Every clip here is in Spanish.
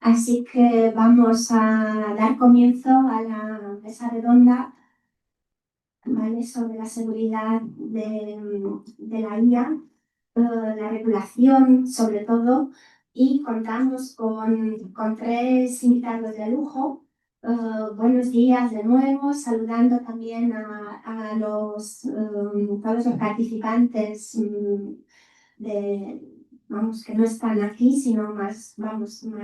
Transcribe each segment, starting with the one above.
Así que vamos a dar comienzo a la mesa redonda, ¿vale? Sobre la seguridad de la IA, la regulación sobre todo, y contamos con tres invitados de lujo. Buenos días de nuevo, saludando también a todos los participantes que no están aquí, sino más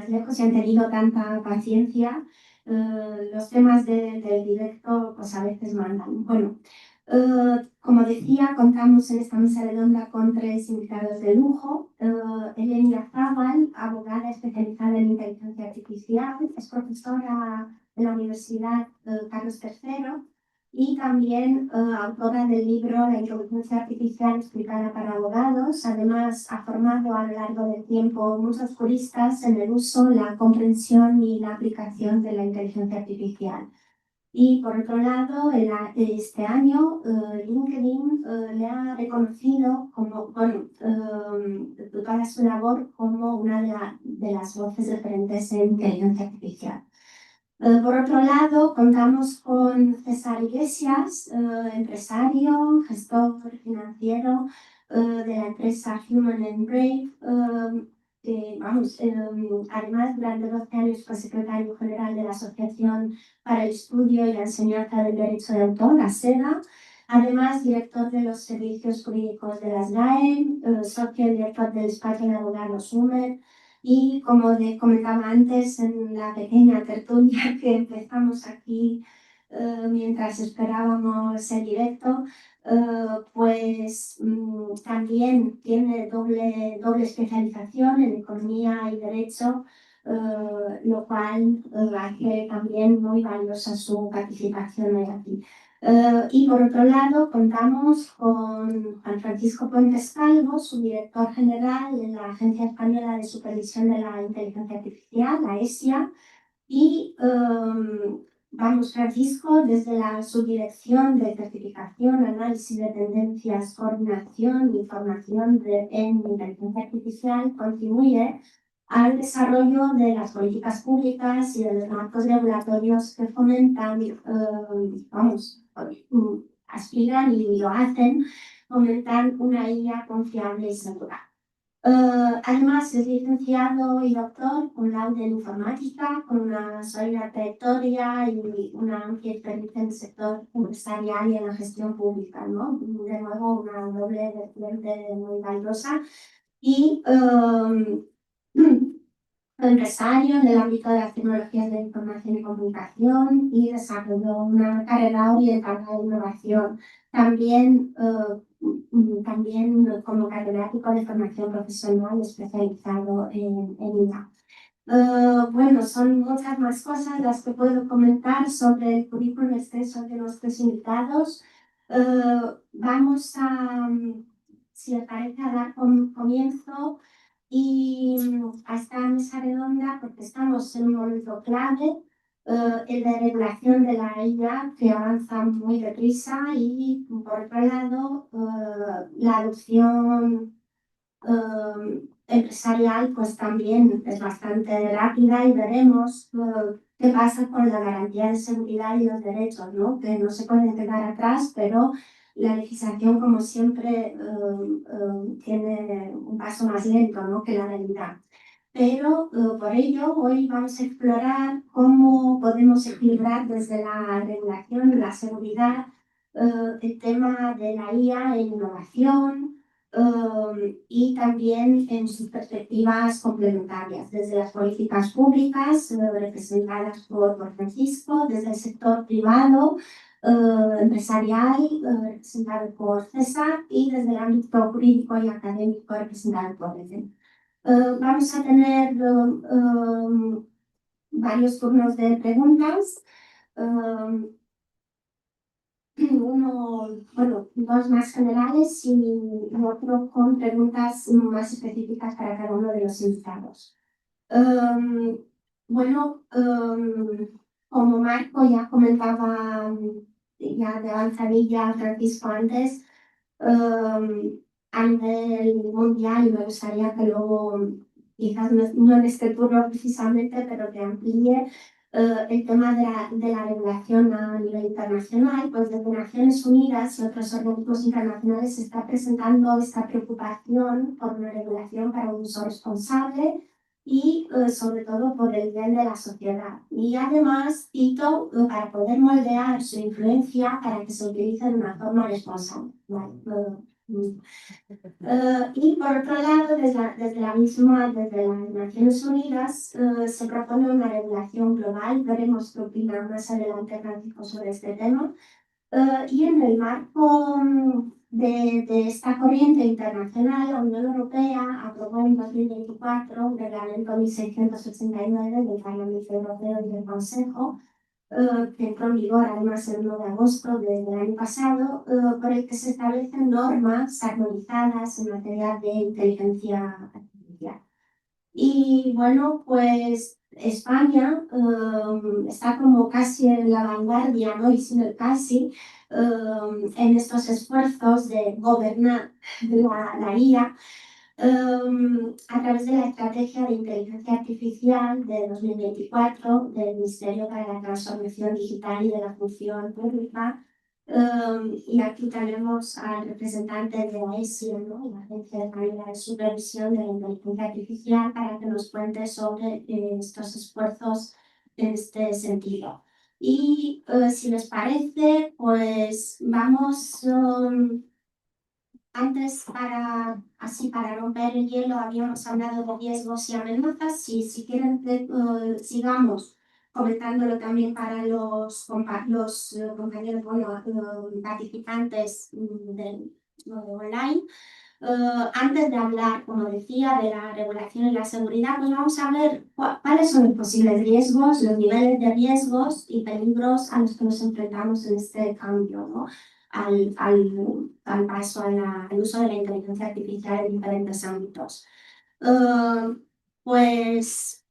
lejos y han tenido tanta paciencia. Los temas del directo pues a veces mandan. Bueno, como decía, contamos en esta mesa redonda con tres invitados de lujo. Elenia Zabal, abogada especializada en inteligencia artificial, es profesora de la Universidad Carlos III y también autora del libro La inteligencia artificial explicada para abogados. Además, ha formado a lo largo del tiempo muchos juristas en el uso, la comprensión y la aplicación de la inteligencia artificial. Y por otro lado, este año LinkedIn le ha reconocido toda su labor como una de las voces referentes en inteligencia artificial. Por otro lado, contamos con César Iglesias, empresario, gestor financiero de la empresa Human and Brave, además durante 12 años fue secretario general de la Asociación para el Estudio y la Enseñanza del Derecho de Autor, ASEDA, además director de los servicios jurídicos de las GAE, socio y director del despacho de abogados UMER, y como comentaba antes en la pequeña tertulia que empezamos aquí mientras esperábamos el directo, también tiene doble especialización en economía y derecho, lo cual hace también muy valiosa su participación hoy aquí. Y por otro lado, contamos con Juan Francisco Puentes Calvo, su director general en la Agencia Española de Supervisión de la Inteligencia Artificial, la ESIA, y Francisco, desde la Subdirección de Certificación, Análisis de Tendencias, Coordinación y Formación en Inteligencia Artificial, contribuye al desarrollo de las políticas públicas y de los marcos regulatorios que fomentan, aspiran y lo hacen, fomentan una IA confiable y segura. Además, es licenciado y doctor con laude en informática, con una sólida trayectoria y una amplia experiencia en el sector empresarial y en la gestión pública, ¿no? De nuevo, una doble vertiente muy valiosa. Y empresario en el ámbito de las tecnologías de información y comunicación y desarrolló una carrera orientada a la innovación. También como catedrático de formación profesional especializado en IA. Bueno, son muchas más cosas las que puedo comentar sobre el currículum extenso de nuestros invitados. Vamos si les parece, a dar comienzo y a esta mesa redonda porque estamos en un momento clave, el de regulación de la IA, que avanza muy deprisa, y por otro lado la adopción empresarial pues también es bastante rápida, y veremos qué pasa con la garantía de seguridad y los derechos, ¿no? Que no se pueden quedar atrás, pero la legislación, como siempre, tiene un paso más lento, ¿no?, que la realidad. Pero por ello hoy vamos a explorar cómo podemos equilibrar desde la regulación y la seguridad el tema de la IA en innovación, y también en sus perspectivas complementarias, desde las políticas públicas representadas por Francisco, desde el sector privado, empresarial, representado por César, y desde el ámbito jurídico y académico representado por Eden. Vamos a tener varios turnos de preguntas. Dos más generales y otro con preguntas más específicas para cada uno de los invitados. Como Marco ya comentaba ya de avanzadilla Francisco antes, a nivel mundial, y me gustaría que luego quizás no en este turno precisamente, pero que amplíe el tema de la regulación a nivel internacional. Pues desde Naciones Unidas y otros organismos internacionales se está presentando esta preocupación por una regulación para un uso responsable y sobre todo por el bien de la sociedad. Y además, cito, para poder moldear su influencia para que se utilice de una forma responsable. Vale. Y por otro lado, desde las Naciones Unidas, se propone una regulación global. Veremos qué opina más adelante Francisco sobre este tema. Y en el marco de esta corriente internacional, la Unión Europea aprobó en 2024 un reglamento 1689 del Parlamento Europeo y del Consejo, que entró en vigor además el 1 de agosto del año pasado, por el que se establecen normas armonizadas en materia de inteligencia artificial. Y bueno, pues España está como casi en la vanguardia, ¿no? Y sin el casi, en estos esfuerzos de gobernar la IA a través de la Estrategia de Inteligencia Artificial de 2024 del Ministerio para la Transformación Digital y de la Función Pública. Y aquí tenemos al representante de la ESI, ¿no? La Agencia Española de Supervisión de la Inteligencia Artificial, para que nos cuente sobre estos esfuerzos en este sentido. Y si les parece, pues vamos... Antes, para romper el hielo, habíamos hablado de riesgos y amenazas. Si quieren, sigamos comentándolo también para los compañeros, bueno, participantes de online. Antes de hablar, como decía, de la regulación y la seguridad, pues vamos a ver cuáles son los posibles riesgos, los niveles de riesgos y peligros a los que nos enfrentamos en este cambio, ¿no? Al paso al uso de la inteligencia artificial en diferentes ámbitos. Pues,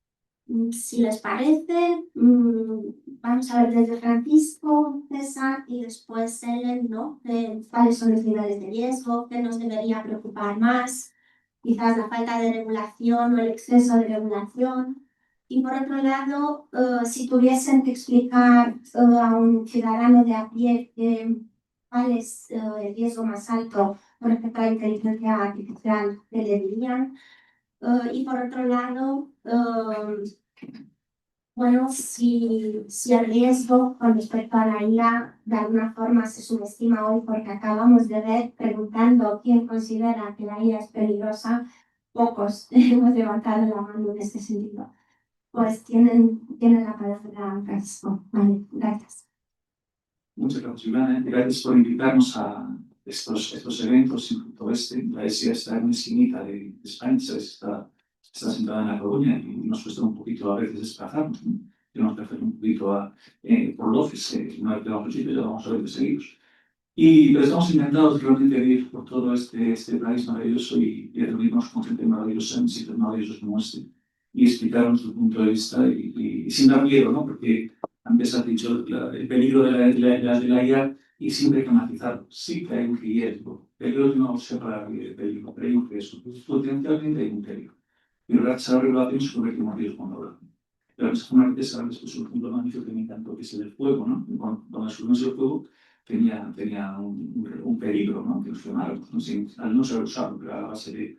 si les parece, vamos a ver desde Francisco, César y después Ellen, ¿no? ¿Cuáles son los niveles de riesgo? ¿Qué nos debería preocupar más? Quizás la falta de regulación o el exceso de regulación. Y por otro lado, si tuviesen que explicar a un ciudadano de a pie cuál es el riesgo más alto con respecto a la inteligencia artificial, ¿qué le dirían? Y por otro lado, bueno, si el riesgo con respecto a la IA de alguna forma se subestima hoy, porque acabamos de ver, preguntando quién considera que la IA es peligrosa, pocos hemos levantado la mano en este sentido. Pues tienen la palabra, Francisco. Vale, gracias. Muchas gracias, Juliana. Gracias por invitarnos a estos eventos en Punto Este. La ESIA está en una esquinita de España, ¿sabes? Está sentada en La Coruña y nos cuesta un poquito a veces desplazarnos, ¿no? Tenemos que hacer un poquito por Lofes, una vez que vamos a sitio, ya vamos a ver de seguidos. Pero estamos encantados realmente de ir por todo este país maravilloso y reunirnos con gente maravillosa en sitios maravillosos como este y explicar nuestro punto de vista y sin dar miedo, ¿no? Porque antes has dicho el peligro de la IA y siempre hay que matizar. Sí que hay un riesgo. Peligro no separar el peligro, pero hay un riesgo. Potencialmente hay un peligro. Pero gracias a la regulación se convierte en un riesgo cuando hablamos. Pero es una vez sabes que es un punto magnífico que me encantó, que es el del fuego, ¿no? Cuando subimos el fuego tenía un peligro, ¿no? Que nos frenaron, ¿no? Al no saber usarlo, pero a base de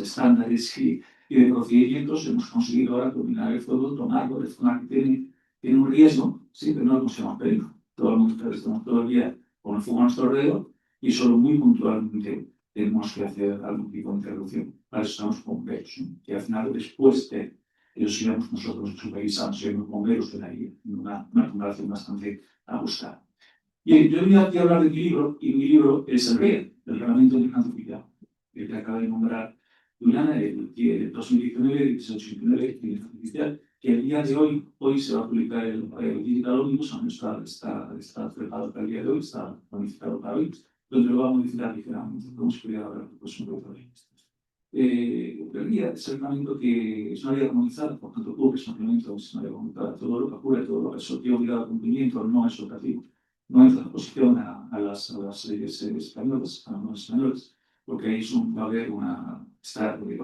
estándares y de procedimientos hemos conseguido ahora dominar el fuego, tomarlo de forma que tiene un riesgo, sí, pero no lo consideramos peligro. Todo el mundo estamos todo el día con el fuego a nuestro alrededor y solo muy puntualmente tenemos que hacer algún tipo de interrupción. Para eso estamos bomberos, ¿no? Que al final, después de ellos iremos nosotros supervisando, los bomberos de la IA, una comparación bastante ajustada. Bien, yo venía aquí a hablar de mi libro, y mi libro es el REA, el Reglamento de Inteligencia Artificial, el que acaba de nombrar Juliana, el 2019, 1819, de Inteligencia Artificial, que el día de hoy se va a publicar el Digital Omnibus, está preparado para el día de hoy, está planificado para hoy, donde lo va a modificar ligeramente. Vamos a poder hablar después un poco de esto. El RIA es el reglamento que es una ley armonizada, por tanto, cubre es un reglamento, es una ley armonizada, todo lo que ocurre, todo lo que es obligado a cumplimiento, no es optativo. No es la oposición a las leyes españolas, a los españoles, porque ahí va a haber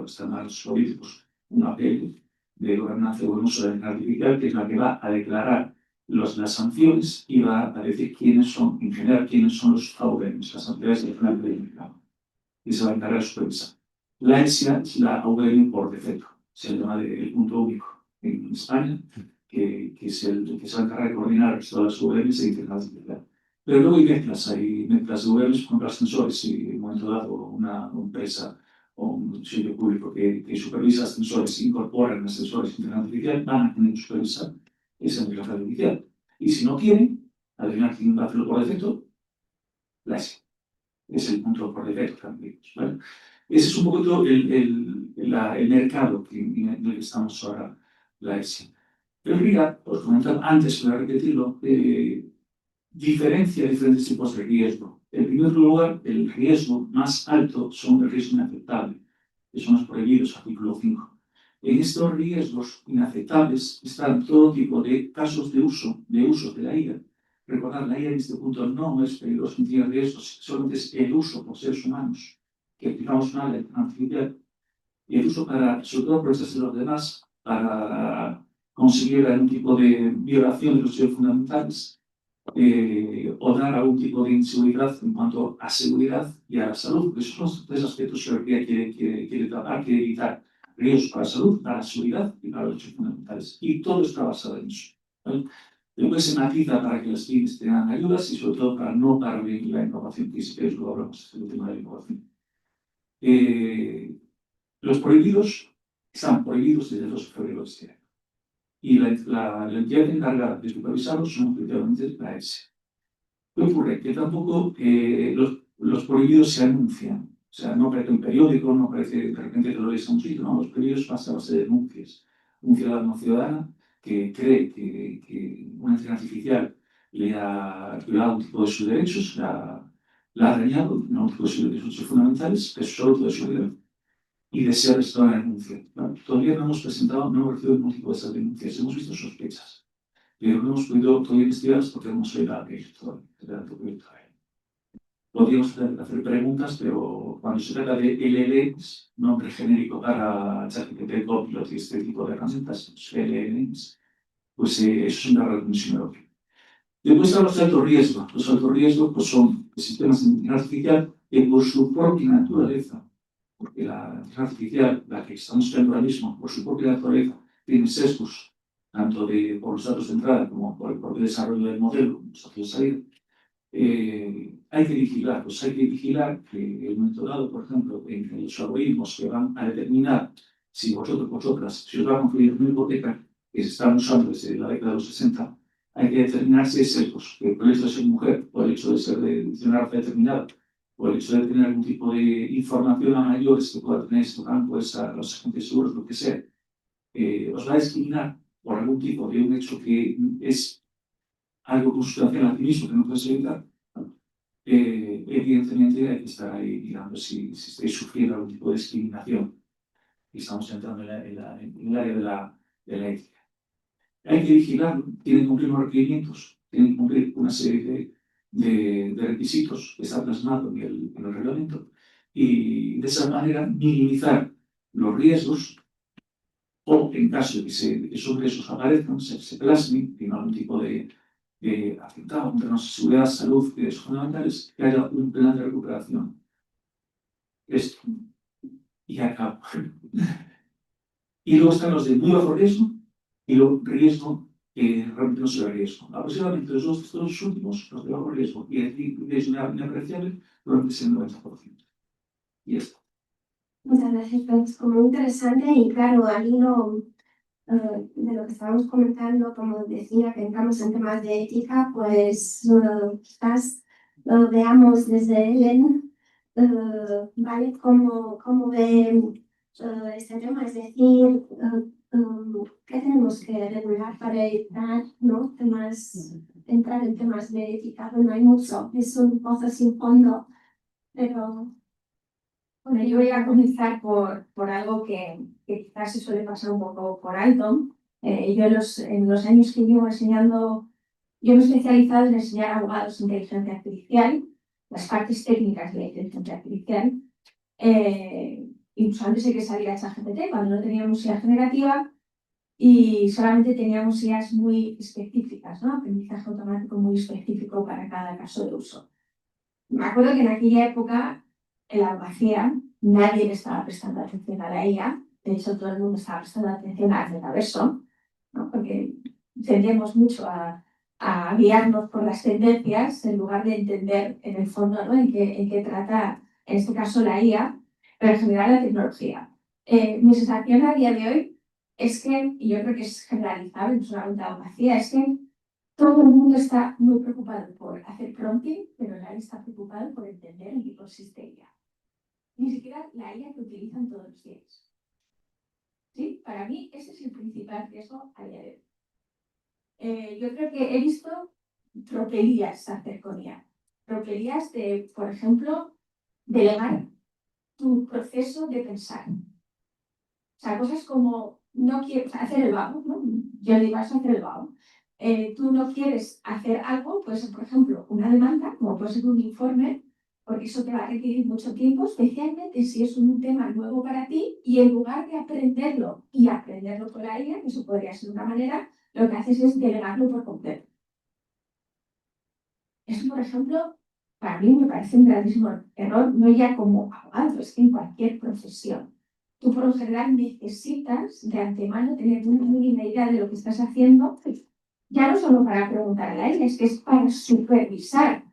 estándares políticos una APL de gobernanza y buen uso de la inteligencia artificial, que es la que va a declarar las sanciones y va a decir quiénes son, en general, quiénes son los AVMs, las entidades de final del mercado. Y se va a encargar de supervisar. La ESIA es la AVM por defecto, se llama el punto único en España, que es el que se va a encargar de coordinar todas las VMs de inteligencia artificial. Pero luego hay mezclas de VMs con ascensores. Si en un momento dado una empresa o un sitio público que supervisa ascensores incorporan ascensores de inteligencia artificial, van a tener que supervisar esa inteligencia artificial. Y si no quieren, adivinar quién va a hacerlo por defecto, la ESIA. Es el punto por defecto también. ¿Vale? Ese es un poquito el mercado en el que estamos ahora, la ESIA. Pero mira, os comentaba antes, voy a repetirlo, diferencia diferentes tipos de riesgo. En primer lugar, el riesgo más alto son el riesgo inaceptable, que son los prohibidos, artículo 5. En estos riesgos inaceptables están todo tipo de casos de uso de la IA. Recordad, la IA en este punto no es peligroso, no tiene riesgos, solamente es el uso por seres humanos que aplicamos mal la inteligencia artificial y el uso para, sobre todo, procesar de los demás, para conseguir algún tipo de violación de los derechos fundamentales o dar algún tipo de inseguridad en cuanto a seguridad y a la salud, porque esos son los tres aspectos que la Europea quiere tratar, quiere evitar riesgos para la salud, para la seguridad y para los derechos fundamentales. Y todo está basado en eso. ¿Vale? Después se matiza para que las pymes tengan ayudas y sobre todo para no parar la innovación, que si luego hablamos del tema de la innovación. Los prohibidos están prohibidos desde el 2 de febrero de este año. Y la entidad encargada de supervisarlos son efectivamente la ESE. ¿Qué ocurre? Que tampoco los prohibidos se anuncian. O sea, no aparece en periódico, no aparece de repente que lo lees a un sitio, no, los prohibidos pasan a base de denuncias. Un ciudadano o ciudadana que cree que una inteligencia artificial le ha violado un tipo de sus derechos, la ha dañado, no un tipo de sus derechos fundamentales, que es solo de su vida, y desea restaurar la denuncia. ¿Vale? Todavía no hemos presentado, no hemos recibido ningún tipo de esas denuncias, hemos visto sospechas, pero no hemos podido todavía investigarlas porque hemos oído a aquello todavía. Podríamos hacer preguntas, pero cuando se trata de LLMs, nombre genérico para ChatGPT, Copilot y este tipo de herramientas, LLMs, pues eso es una recognición erótica. Después están los altos riesgos. Los altos riesgos pues, son sistemas de inteligencia artificial que por su propia naturaleza, porque la inteligencia artificial, la que estamos viendo ahora mismo, por su propia naturaleza, tiene sesgos, tanto por los datos de entrada como por el propio desarrollo del modelo, los datos de salida. Hay que vigilarlos, hay que vigilar que en el momento dado, por ejemplo, en los algoritmos que van a determinar si vosotras, si os va a conferir una hipoteca que se está usando desde la década de los 60, hay que determinar si hay sesgos, que por el hecho de ser mujer, o el hecho de ser de una raza determinada, o el hecho de tener algún tipo de información a mayores que pueda tener este campo, a los agentes seguros, lo que sea, os va a discriminar por algún tipo de un hecho que es algo consustancial a ti mismo que no puedes evitar, evidentemente hay que estar ahí, digamos, si estáis sufriendo algún tipo de discriminación. Y estamos entrando en el área de la ética. Hay que vigilarlo, tienen que cumplir unos requerimientos, tienen que cumplir una serie de requisitos que está plasmado en el reglamento y de esa manera minimizar los riesgos o en caso de que esos riesgos aparezcan, se plasmen, tienen algún tipo de afectado contra nuestra seguridad, salud y derechos fundamentales, que haya un plan de recuperación. Esto. Y acabo. Y luego están los de muy bajo riesgo y luego riesgo que realmente no se ve riesgo. Aproximadamente los dos últimos, los de bajo riesgo y el riesgo inapreciable, durante el 90%. Y esto. Muchas gracias, pues como interesante y claro, al hilo de lo que estábamos comentando, como decía, que entramos en temas de ética, pues quizás veamos desde Ellen, ¿vale? Cómo ve este tema, es decir, ¿qué tenemos que regular para evitar, ¿no? Entrar en temas de ética? Bueno, hay mucho, es un pozo sin fondo, pero... Bueno, yo voy a comenzar por algo que quizás se suele pasar un poco por alto. Yo en los años que llevo enseñando, yo me he especializado en enseñar abogados de inteligencia artificial, las partes técnicas de la inteligencia artificial. incluso antes de que saliera ChatGPT, cuando no teníamos IA generativa y solamente teníamos IAs muy específicas, ¿no? Aprendizaje automático muy específico para cada caso de uso. Me acuerdo que en aquella época, en la abogacía, nadie le estaba prestando atención a la IA. De hecho, todo el mundo estaba prestando atención al metaverso, ¿no? Porque tendemos mucho a guiarnos por las tendencias en lugar de entender en el fondo, ¿no? en qué trata, en este caso, la IA, pero en general la tecnología. Mi sensación a día de hoy es que, y yo creo que es generalizable, no solamente la abogacía, es que todo el mundo está muy preocupado por hacer prompting, pero nadie está preocupado por entender en qué consiste IA. Ni siquiera la IA que utilizan todos los días. ¿Sí? Para mí ese es el principal riesgo a día de hoy. Yo creo que he visto tropelías hacer con IA. Tropelías de, por ejemplo, delegar tu proceso de pensar. O sea, cosas como no quieres hacer el vago, ¿no? Yo digo, vas a hacer el vago. Tú no quieres hacer algo, puede ser, por ejemplo, una demanda, como puede ser un informe, porque eso te va a requerir mucho tiempo, especialmente si es un tema nuevo para ti, y en lugar de aprenderlo y aprenderlo con la IA, que eso podría ser una manera, lo que haces es delegarlo por completo. Eso, por ejemplo, para mí me parece un grandísimo error, no ya como abogado, es que en cualquier profesión. Tú por lo general necesitas de antemano tener una mínima idea de lo que estás haciendo, ya no solo para preguntar a la IA, es que es para supervisar,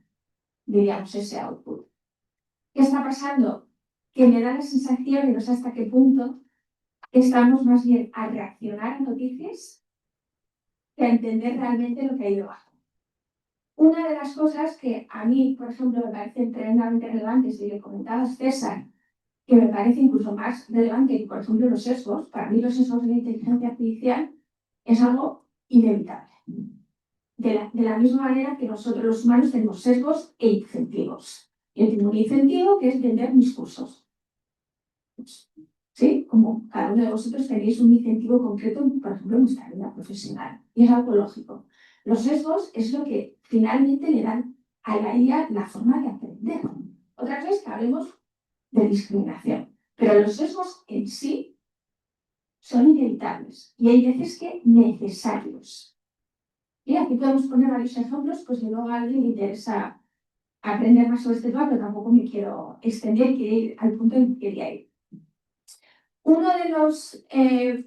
diríamos, ese output. ¿Qué está pasando? Que me da la sensación, y no sé hasta qué punto, estamos más bien a reaccionar a noticias que a entender realmente lo que hay debajo. Una de las cosas que a mí, por ejemplo, me parecen tremendamente relevantes, y le comentabas, César, que me parece incluso más relevante que, por ejemplo, los sesgos. Para mí los sesgos de la inteligencia artificial es algo inevitable. De la misma manera que nosotros los humanos tenemos sesgos e incentivos. Yo tengo un incentivo que es vender mis cursos. ¿Sí? Como cada uno de vosotros tenéis un incentivo concreto, por ejemplo, en vuestra vida profesional. Y es algo lógico. Los sesgos es lo que finalmente le dan a la IA la forma de aprender. Otra vez que hablemos de discriminación. Pero los sesgos en sí son inevitables y hay veces que necesarios. Y aquí podemos poner varios ejemplos, pues si luego a alguien le interesa aprender más sobre este tema, pero tampoco me quiero extender, quiero ir al punto en que quería ir. Uno de los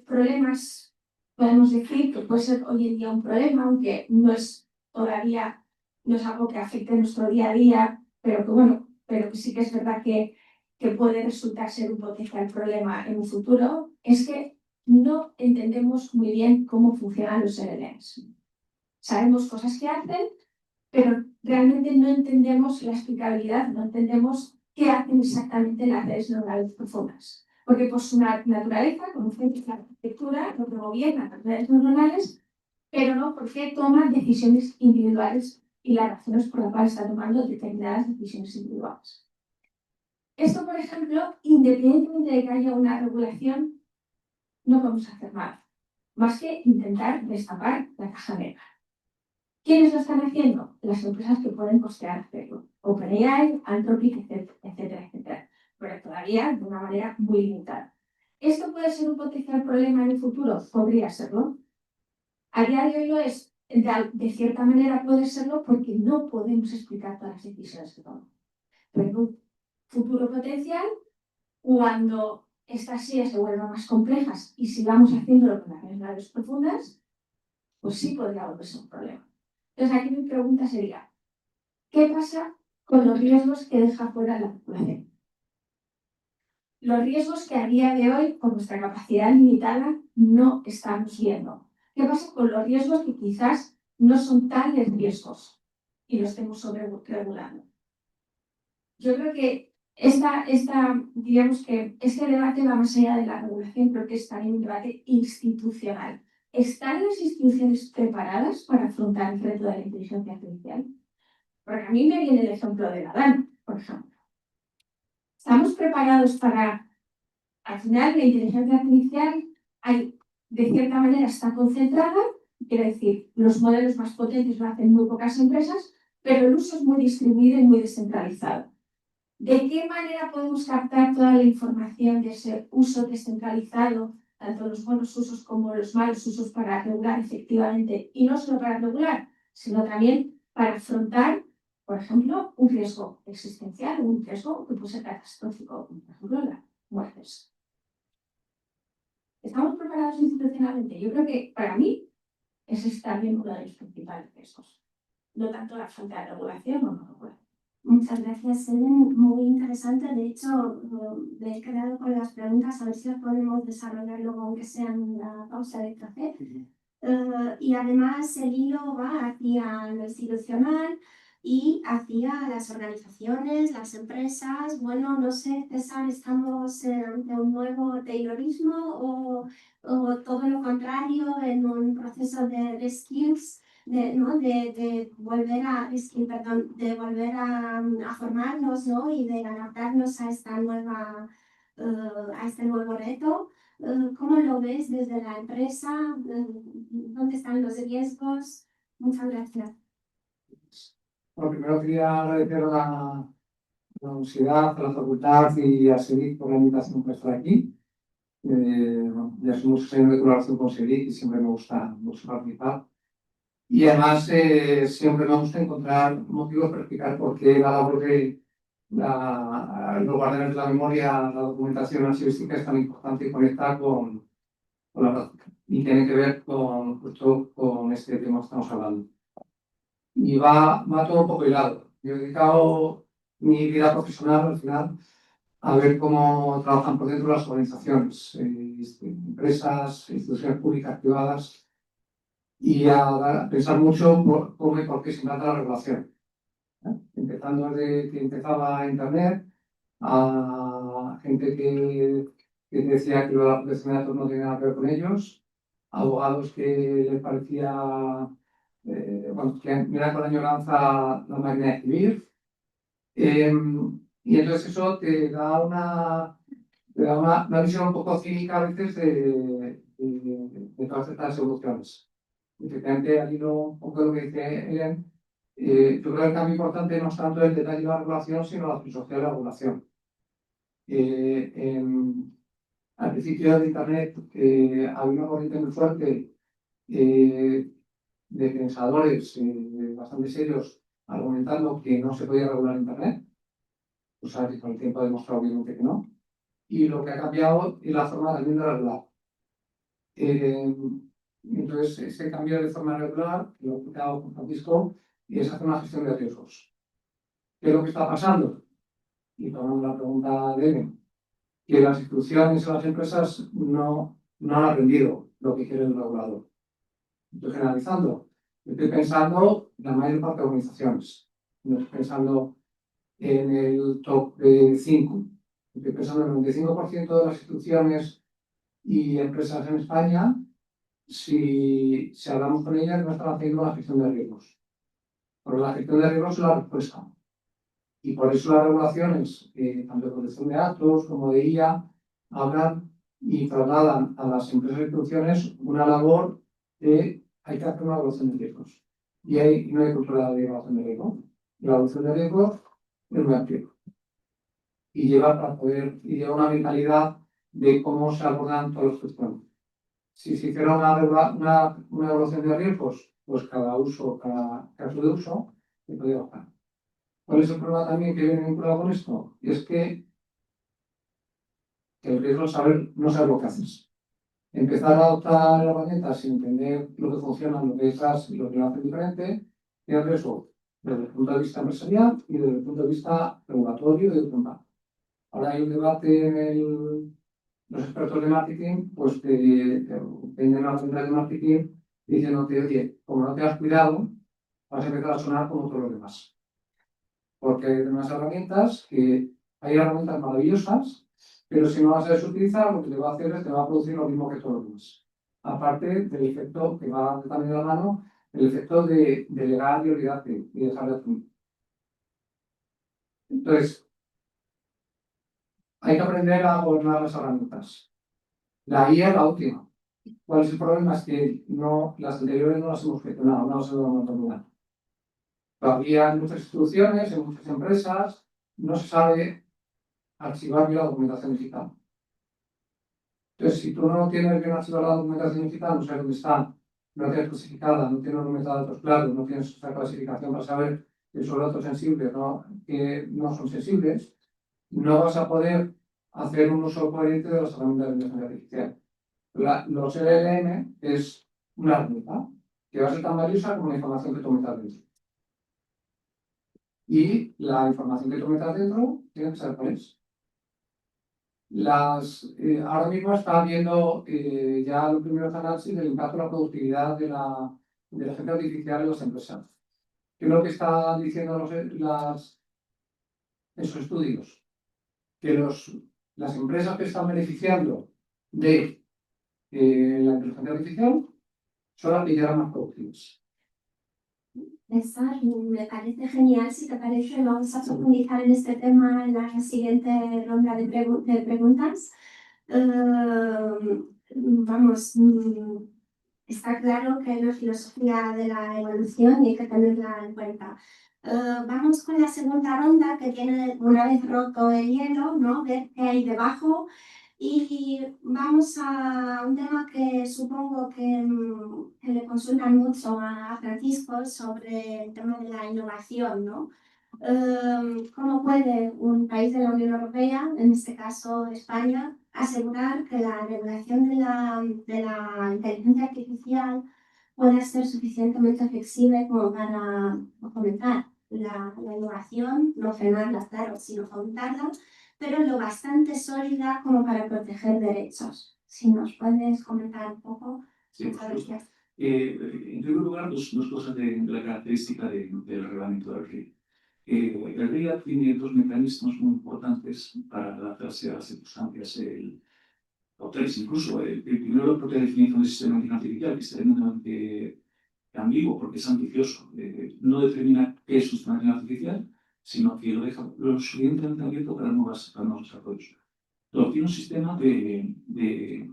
problemas, podemos decir, que puede ser hoy en día un problema, aunque no es todavía, no es algo que afecte nuestro día a día, pero que bueno, pero que sí que es verdad que puede resultar ser un potencial problema en un futuro, es que no entendemos muy bien cómo funcionan los LLMs. Sabemos cosas que hacen, pero realmente no entendemos la explicabilidad, no entendemos qué hacen exactamente las redes neuronales profundas. Porque por su naturaleza, conocemos la arquitectura, lo que gobierna las redes neuronales, pero no porque toma decisiones individuales y las razones por las cuales está tomando determinadas decisiones individuales. Esto, por ejemplo, independientemente de que haya una regulación, no podemos hacer nada, más que intentar destapar la caja negra. ¿Quiénes lo están haciendo? Las empresas que pueden costear hacerlo. OpenAI, Anthropic, etcétera, etcétera. Pero todavía de una manera muy limitada. ¿Esto puede ser un potencial problema en el futuro? Podría serlo. A día de hoy lo es. De cierta manera puede serlo porque no podemos explicar todas las decisiones que tomamos. Pero en un futuro potencial, cuando estas sillas se vuelvan más complejas y sigamos haciéndolo con las redes neuronales profundas, pues sí podría volverse un problema. Entonces aquí mi pregunta sería, ¿qué pasa con los riesgos que deja fuera la población? Los riesgos que a día de hoy, por nuestra capacidad limitada, no estamos viendo. ¿Qué pasa con los riesgos que quizás no son tales riesgos y los estemos sobreregulando? Yo creo que digamos que este debate va más allá de la regulación, creo que es también un debate institucional. ¿Están las instituciones preparadas para afrontar el reto de la inteligencia artificial? Porque a mí me viene el ejemplo de la DAN, por ejemplo. ¿Estamos preparados para, al final, la inteligencia artificial de cierta manera está concentrada? Quiero decir, los modelos más potentes lo hacen muy pocas empresas, pero el uso es muy distribuido y muy descentralizado. ¿De qué manera podemos captar toda la información de ese uso descentralizado, tanto los buenos usos como los malos usos, para regular efectivamente, y no solo para regular, sino también para afrontar, por ejemplo, un riesgo existencial, un riesgo que puede ser catastrófico, como por ejemplo las muertes? ¿Estamos preparados institucionalmente? Yo creo que para mí ese es también uno de los principales riesgos, no tanto la falta de regulación o no regulación. Muchas gracias, Ellen. Muy interesante. De hecho, me he quedado con las preguntas, a ver si las podemos desarrollar luego, aunque sea en la pausa de café. Y además el hilo va hacia lo institucional y hacia las organizaciones, las empresas. Bueno, no sé, César, ¿estamos ante un nuevo Taylorismo o todo lo contrario, en un proceso de skills? ¿No? de volver de volver a formarnos, ¿no? Y de adaptarnos a esta nueva, a este nuevo reto. ¿Cómo lo ves desde la empresa? ¿Dónde están los riesgos? Muchas gracias. Bueno, primero quería agradecer a la universidad, a la facultad y a SEDIC por la invitación para estar aquí. Bueno, ya son muchos años de colaboración con SEDIC y siempre me gusta participar. Y además siempre me gusta encontrar motivos para explicar por qué la labor de los guardianes de la memoria, la documentación archivística es tan importante y conecta con la práctica. Y tiene que ver justo con este tema que estamos hablando. Y va todo un poco hilado. Yo he dedicado mi vida profesional al final a ver cómo trabajan por dentro las organizaciones, empresas, instituciones públicas, privadas, y a pensar mucho cómo y por qué se trata la regulación. Empezando desde que empezaba Internet, a gente que decía que la protección de datos no tenía nada que ver con ellos, abogados que les parecía, bueno, que miran con añoranza la máquina de escribir. Y entonces eso te da una visión un poco cínica a veces de todas estas evoluciones. Efectivamente, al hilo un poco de lo que dice Ellen, yo creo que el cambio importante no es tanto el detalle de la regulación, sino la filosofía de la regulación. Al principio de Internet había una corriente muy fuerte de pensadores bastante serios argumentando que no se podía regular Internet, pues que con el tiempo ha demostrado obviamente que no, y lo que ha cambiado es la forma también de regular. Entonces, ese cambio de forma regular, que lo he explicado con Francisco, es hacer una gestión de riesgos. ¿Qué es lo que está pasando? Y tomando la pregunta de Ellen, que las instituciones o las empresas no han aprendido lo que quiere el regulador. Estoy generalizando. Estoy pensando en la mayor parte de organizaciones. No estoy pensando en el top de 5. Estoy pensando en el 95% de las instituciones y empresas en España, si hablamos con ellas, no están haciendo la gestión de riesgos. Porque la gestión de riesgos es la respuesta. Y por eso las regulaciones, tanto de protección de datos como de IA, hablan y trasladan a las empresas y instituciones una labor de hay que hacer una evaluación de riesgos. Y ahí no hay cultura de evaluación de riesgos. La evaluación de riesgos es muy amplia. Y lleva una mentalidad de cómo se abordan todos los cuestiones. Si se hiciera una evaluación de riesgos, pues cada caso de uso se podría bajar. ¿Cuál es el problema también que viene vinculado con esto? Y es que el riesgo es no saber lo que haces. Empezar a adoptar herramientas sin entender lo que funciona, lo que estás y lo que lo hace diferente, tiene riesgo desde el punto de vista empresarial y desde el punto de vista regulatorio y de control. Ahora hay un debate en los expertos de marketing, pues que vienen a la central de marketing diciéndote, oye, como no te has cuidado, vas a empezar a sonar como todos los demás. Porque hay unas herramientas hay herramientas maravillosas, pero si no las sabes utilizar, lo que te va a hacer es te va a producir lo mismo que todos los demás. Aparte del efecto que va también de la mano, el efecto de delegar y olvidarte y dejar de hacer. Entonces, hay que aprender a gobernar las herramientas. La IA es la última. ¿Cuál es el problema? Es que las anteriores no las hemos gestionado, no las hemos mantenido. Todavía en muchas instituciones, en muchas empresas, no se sabe archivar bien la documentación digital. Entonces, si tú no tienes bien archivada la documentación digital, no sabes dónde está, no la tienes clasificada, no tienes los metadatos claros, no tienes esa clasificación para saber que son datos sensibles, que no son sensibles, no vas a poder hacer un uso coherente de las herramientas de inteligencia artificial. Los LLM es una herramienta que va a ser tan valiosa como la información que tú metas dentro. Y la información que tú metas dentro tiene que ser cuál es. Ahora mismo está viendo ya los primeros análisis del impacto de la productividad de la inteligencia artificial en las empresas. ¿Qué es lo que están diciendo esos estudios? Que las empresas que están beneficiando de la inteligencia artificial son las que ya eran más productivas. César, me parece genial. Si te parece, vamos a profundizar en este tema en la siguiente ronda de preguntas. Vamos, está claro que hay una filosofía de la evolución y hay que tenerla en cuenta. Vamos con la segunda ronda, que tiene, una vez roto el hielo, ¿no? Ver qué hay debajo. Y vamos a un tema que supongo que le consultan mucho a Francisco sobre el tema de la innovación, ¿no? ¿Cómo puede un país de la Unión Europea, en este caso España, asegurar que la regulación de la inteligencia artificial pueda ser suficientemente flexible como para fomentar la innovación, no frenarla, claro, sino fomentarla, pero lo bastante sólida como para proteger derechos? Si nos puedes comentar un poco. Sí, Muchas gracias. en primer lugar, dos cosas de la característica del reglamento del RIA. El RIA tiene dos mecanismos muy importantes para adaptarse a las circunstancias, o tres incluso. El primero, la propia definición del sistema de inteligencia artificial, que es tremendamente ambiguo porque es ambicioso. No determina qué es un sistema de inteligencia artificial, sino que lo deja lo suficientemente abierto para nuevos desarrollos. Luego tiene un sistema de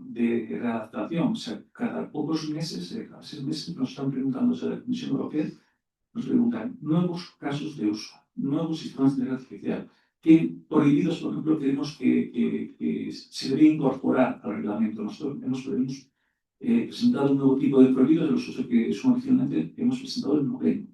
readaptación. O sea, cada pocos meses, cada 6 meses, nos están preguntando desde la Comisión Europea, nos preguntan nuevos casos de uso, nuevos sistemas de inteligencia artificial, que prohibidos, por ejemplo, queremos que se debe incorporar al reglamento. Nosotros hemos presentado un nuevo tipo de prohibidos de los usos que son originalmente, hemos presentado el noveno,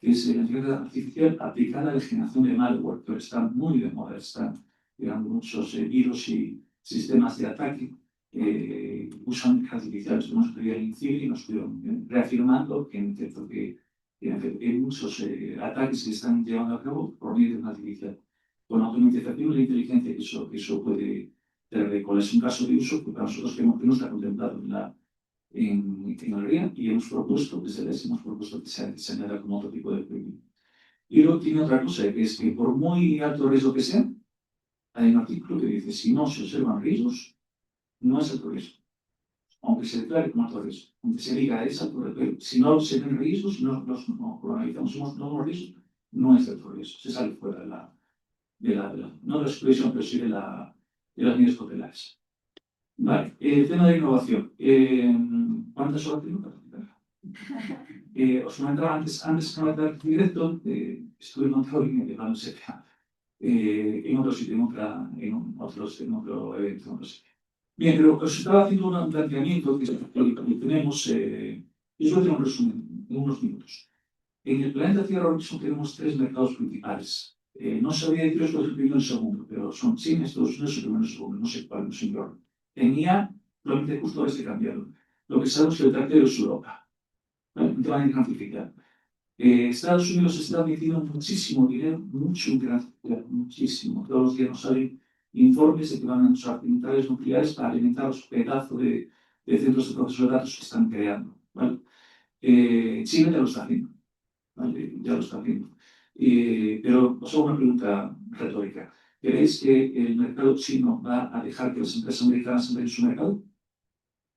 que es la inteligencia artificial aplicada a la generación de malware, que está muy de moda, están llegando muchos virus y sistemas de ataque que usan inteligencia artificial. Hemos podido incidir y nos estuvieron reafirmando que en efecto hay muchos ataques que están llevando a cabo por medio de una artificial. Con la automatización y la inteligencia que eso puede tener. ¿Cuál es un caso de uso que para nosotros que no está contemplado en el RIA y hemos propuesto, desde el hemos propuesto que se añada como otro tipo de prohibido? Y luego tiene otra cosa, que es que por muy alto riesgo que sea, hay un artículo que dice, si no se observan riesgos, no es alto riesgo. Aunque se declare como alto riesgo, aunque se diga es alto riesgo, pero si no se ven riesgos, si no los analizamos, no los riesgos, no es alto riesgo, se sale fuera no de la supervisión, pero sí de las medidas cautelares. Vale, el tema de innovación. ¿Cuántas horas tengo para explicar? Os comentaba antes de conectar directo, estuve en Montreal y me llevaron en otro sitio, en otro evento, en otro sitio. Bien, pero os estaba haciendo un planteamiento que tenemos, y eso lo tengo un resumen en unos minutos. En el planeta Tierra ahora mismo tenemos 3 mercados principales. No sabría deciros cuál es el primero y el segundo, pero son China, Estados Unidos y el primero y el segundo, no sé cuál, no sé en qué orden. En IA, probablemente justo ahora esté cambiando. Lo que sabemos es que el tercero es Europa, ¿vale? Un tema de inteligencia artificial. Estados Unidos está metiendo muchísimo dinero, mucho en inteligencia artificial, muchísimo. Todos los días nos salen informes de que van a usar centrales nucleares para alimentar los pedazos de centros de proceso de datos que están creando, ¿vale? China ya lo está haciendo, ¿vale? Ya lo está haciendo. Pero os hago una pregunta retórica. ¿Creéis que el mercado chino va a dejar que las empresas americanas entren en su mercado?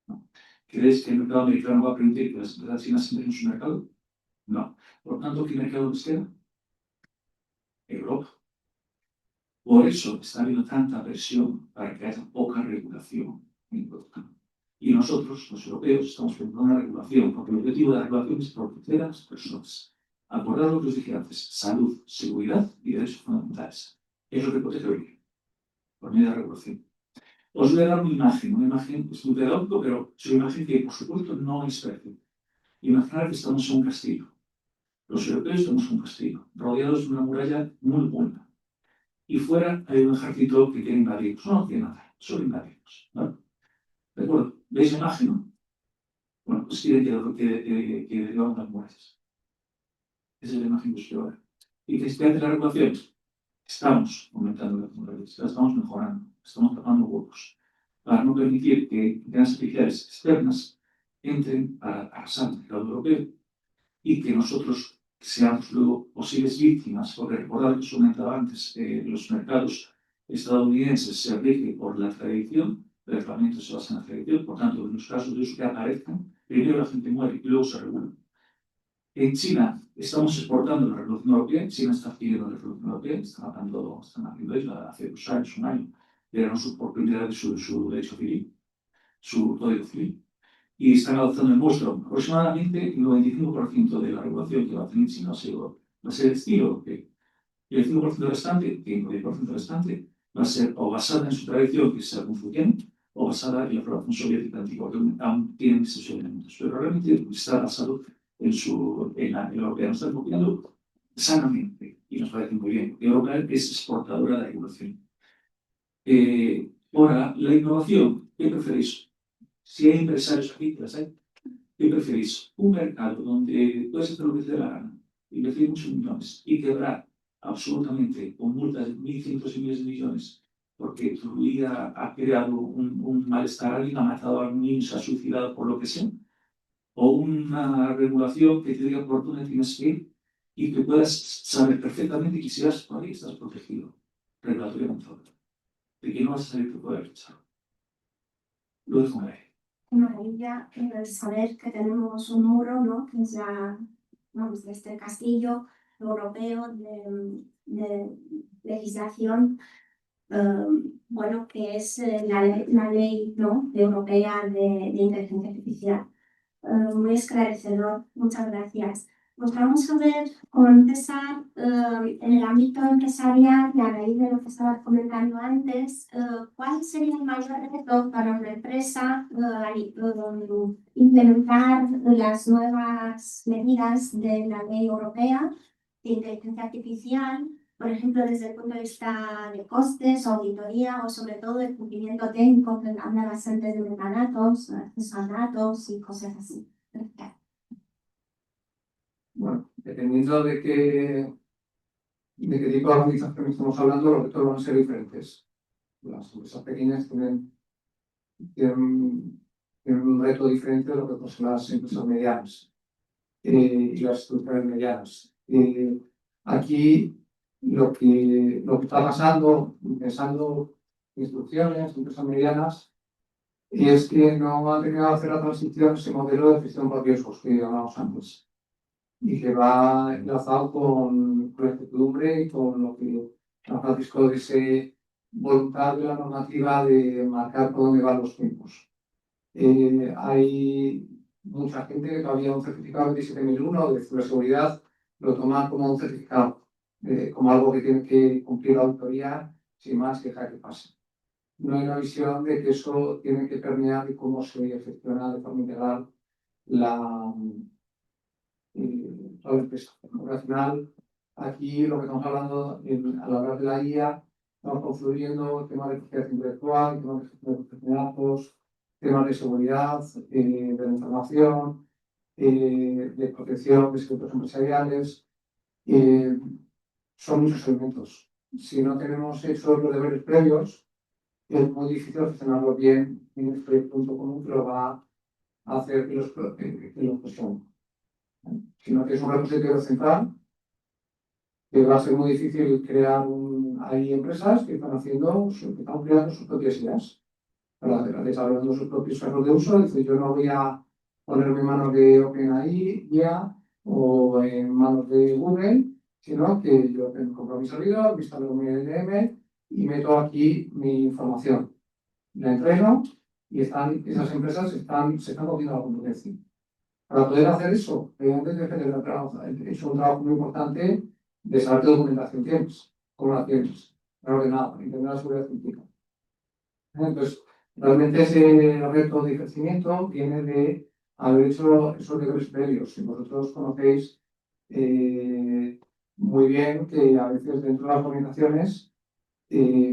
No. ¿Creéis que el mercado americano va a permitir que las empresas chinas entren en su mercado? No. Por tanto, ¿qué mercado nos queda? Europa. Por eso está habiendo tanta presión para que haya poca regulación en Europa. Y nosotros, los europeos, estamos poniendo una regulación, porque el objetivo de la regulación es proteger a las personas. Acordar lo que os dije antes, salud, seguridad y derechos fundamentales. es lo que protege hoy, por medio de la regulación. Os voy a dar una imagen es muy pedagógico, pero es una imagen que, por supuesto, no es perfecta. Imaginar que estamos en un castillo. Los europeos estamos en un castillo, rodeados de una muralla muy buena. Y fuera hay un ejército que quiere invadirnos. No quiere nada, solo invadirnos. ¿Vale? ¿De acuerdo? ¿Veis la imagen, no? Bueno, pues quieren que derriban las murallas. Esa es la imagen que os quiero dar. ¿Y qué hace la regulación? Estamos aumentando las murallas, las estamos mejorando, estamos tapando huecos, para no permitir que entidades artificiales externas entren para arrasar el mercado europeo y que nosotros seamos luego posibles víctimas, porque recordad que os comentaba antes, los mercados estadounidenses se rigen por la tradición, el reglamento se basa en la tradición, por tanto, en los casos de uso que aparezcan, primero la gente muere y luego se regula. En China estamos exportando la regulación europea, China está pidiendo la regulación europea, están haciendo eso hace 2 años, 1 año, dieron por primera vez su derecho civil, su código civil, y están adoptando el nuestro. Aproximadamente el 95% de la regulación que va a tener China va a ser estilo europeo. Y el 5% restante, 5-10% restante, va a ser o basada en su tradición, que es el confuciano, o basada en la regulación soviética antigua, que aún tienen esos elementos. Pero realmente está basado en la europea. Nos está copiando sanamente y nos parece muy bien. Europa es exportadora de regulación. Ahora, la innovación, ¿qué preferís? Si hay empresarios aquí, las hay, ¿qué preferís? Un mercado donde puedes hacer lo que te dé la gana, invertir muchos millones y quebrar absolutamente con multas de 1.500 miles de millones porque tu vida ha creado un malestar, alguien ha matado a un niño, se ha suicidado por lo que sea, o una regulación que te diga por dónde tienes que ir y que puedas saber perfectamente que si vas por ahí estás protegido regulatoriamente, de que no vas a salir por poder rechazar. Lo dejo ahí. Qué maravilla saber que tenemos un muro, ¿no? Que es vamos, de este castillo europeo de legislación, bueno, que es la ley, ¿no? Europea de inteligencia artificial. Muy esclarecedor, muchas gracias. Pues vamos a ver, con empezar en el ámbito empresarial, y a raíz de lo que estaba comentando antes, ¿cuál sería el mayor reto para una empresa implementar las nuevas medidas de la ley europea de inteligencia artificial? Por ejemplo, desde el punto de vista de costes, auditoría o sobre todo el cumplimiento técnico, que hablabas antes de metadatos, acceso a datos y cosas así. Gracias. Bueno, dependiendo de qué tipo de organización estamos hablando, los retos van a ser diferentes. Las empresas pequeñas tienen un reto diferente de lo que son las empresas medianas y las estructuras medianas. Aquí lo que está pasando, pensando en instrucciones, empresas medianas, es que no han tenido que hacer la transición a ese modelo de gestión por riesgos que hablábamos antes y que va enlazado con la incertidumbre y con lo que Francisco de esa voluntad de la normativa de marcar por dónde van los tiempos. Hay mucha gente que todavía un certificado 27001 de ciberseguridad lo toma como un certificado, como algo que tiene que cumplir la auditoría sin más que dejar que pase. No hay una visión de que eso tiene que permear y cómo se gestiona de forma integral la empresa. Al final, aquí lo que estamos hablando a la hora de la IA, estamos construyendo temas de propiedad intelectual, temas de gestión de protección de datos, temas de seguridad, de la información, de protección de secretos empresariales. Son muchos elementos. Si no tenemos hechos los deberes previos, es muy difícil gestionarlo bien en este punto común que lo va a hacer que los cuestionen. Sino que es un repositorio central que va a ser muy difícil crear hay empresas que están creando sus propias ideas, desarrollando sus propios casos de uso. Dice, yo no voy a ponerme en manos de OpenAI ya o en manos de Google, sino que yo compro mi servidor, me instalo mi LLM y meto aquí mi información. La entreno y esas empresas se están cogiendo la competencia. Para poder hacer eso, realmente he hecho un trabajo muy importante de saber qué documentación tienes, cómo la tienes. reordenado, entender la seguridad científica. Entonces, realmente ese reto de crecimiento viene de haber hecho esos deberes previos. Si vosotros conocéis muy bien que a veces dentro de las organizaciones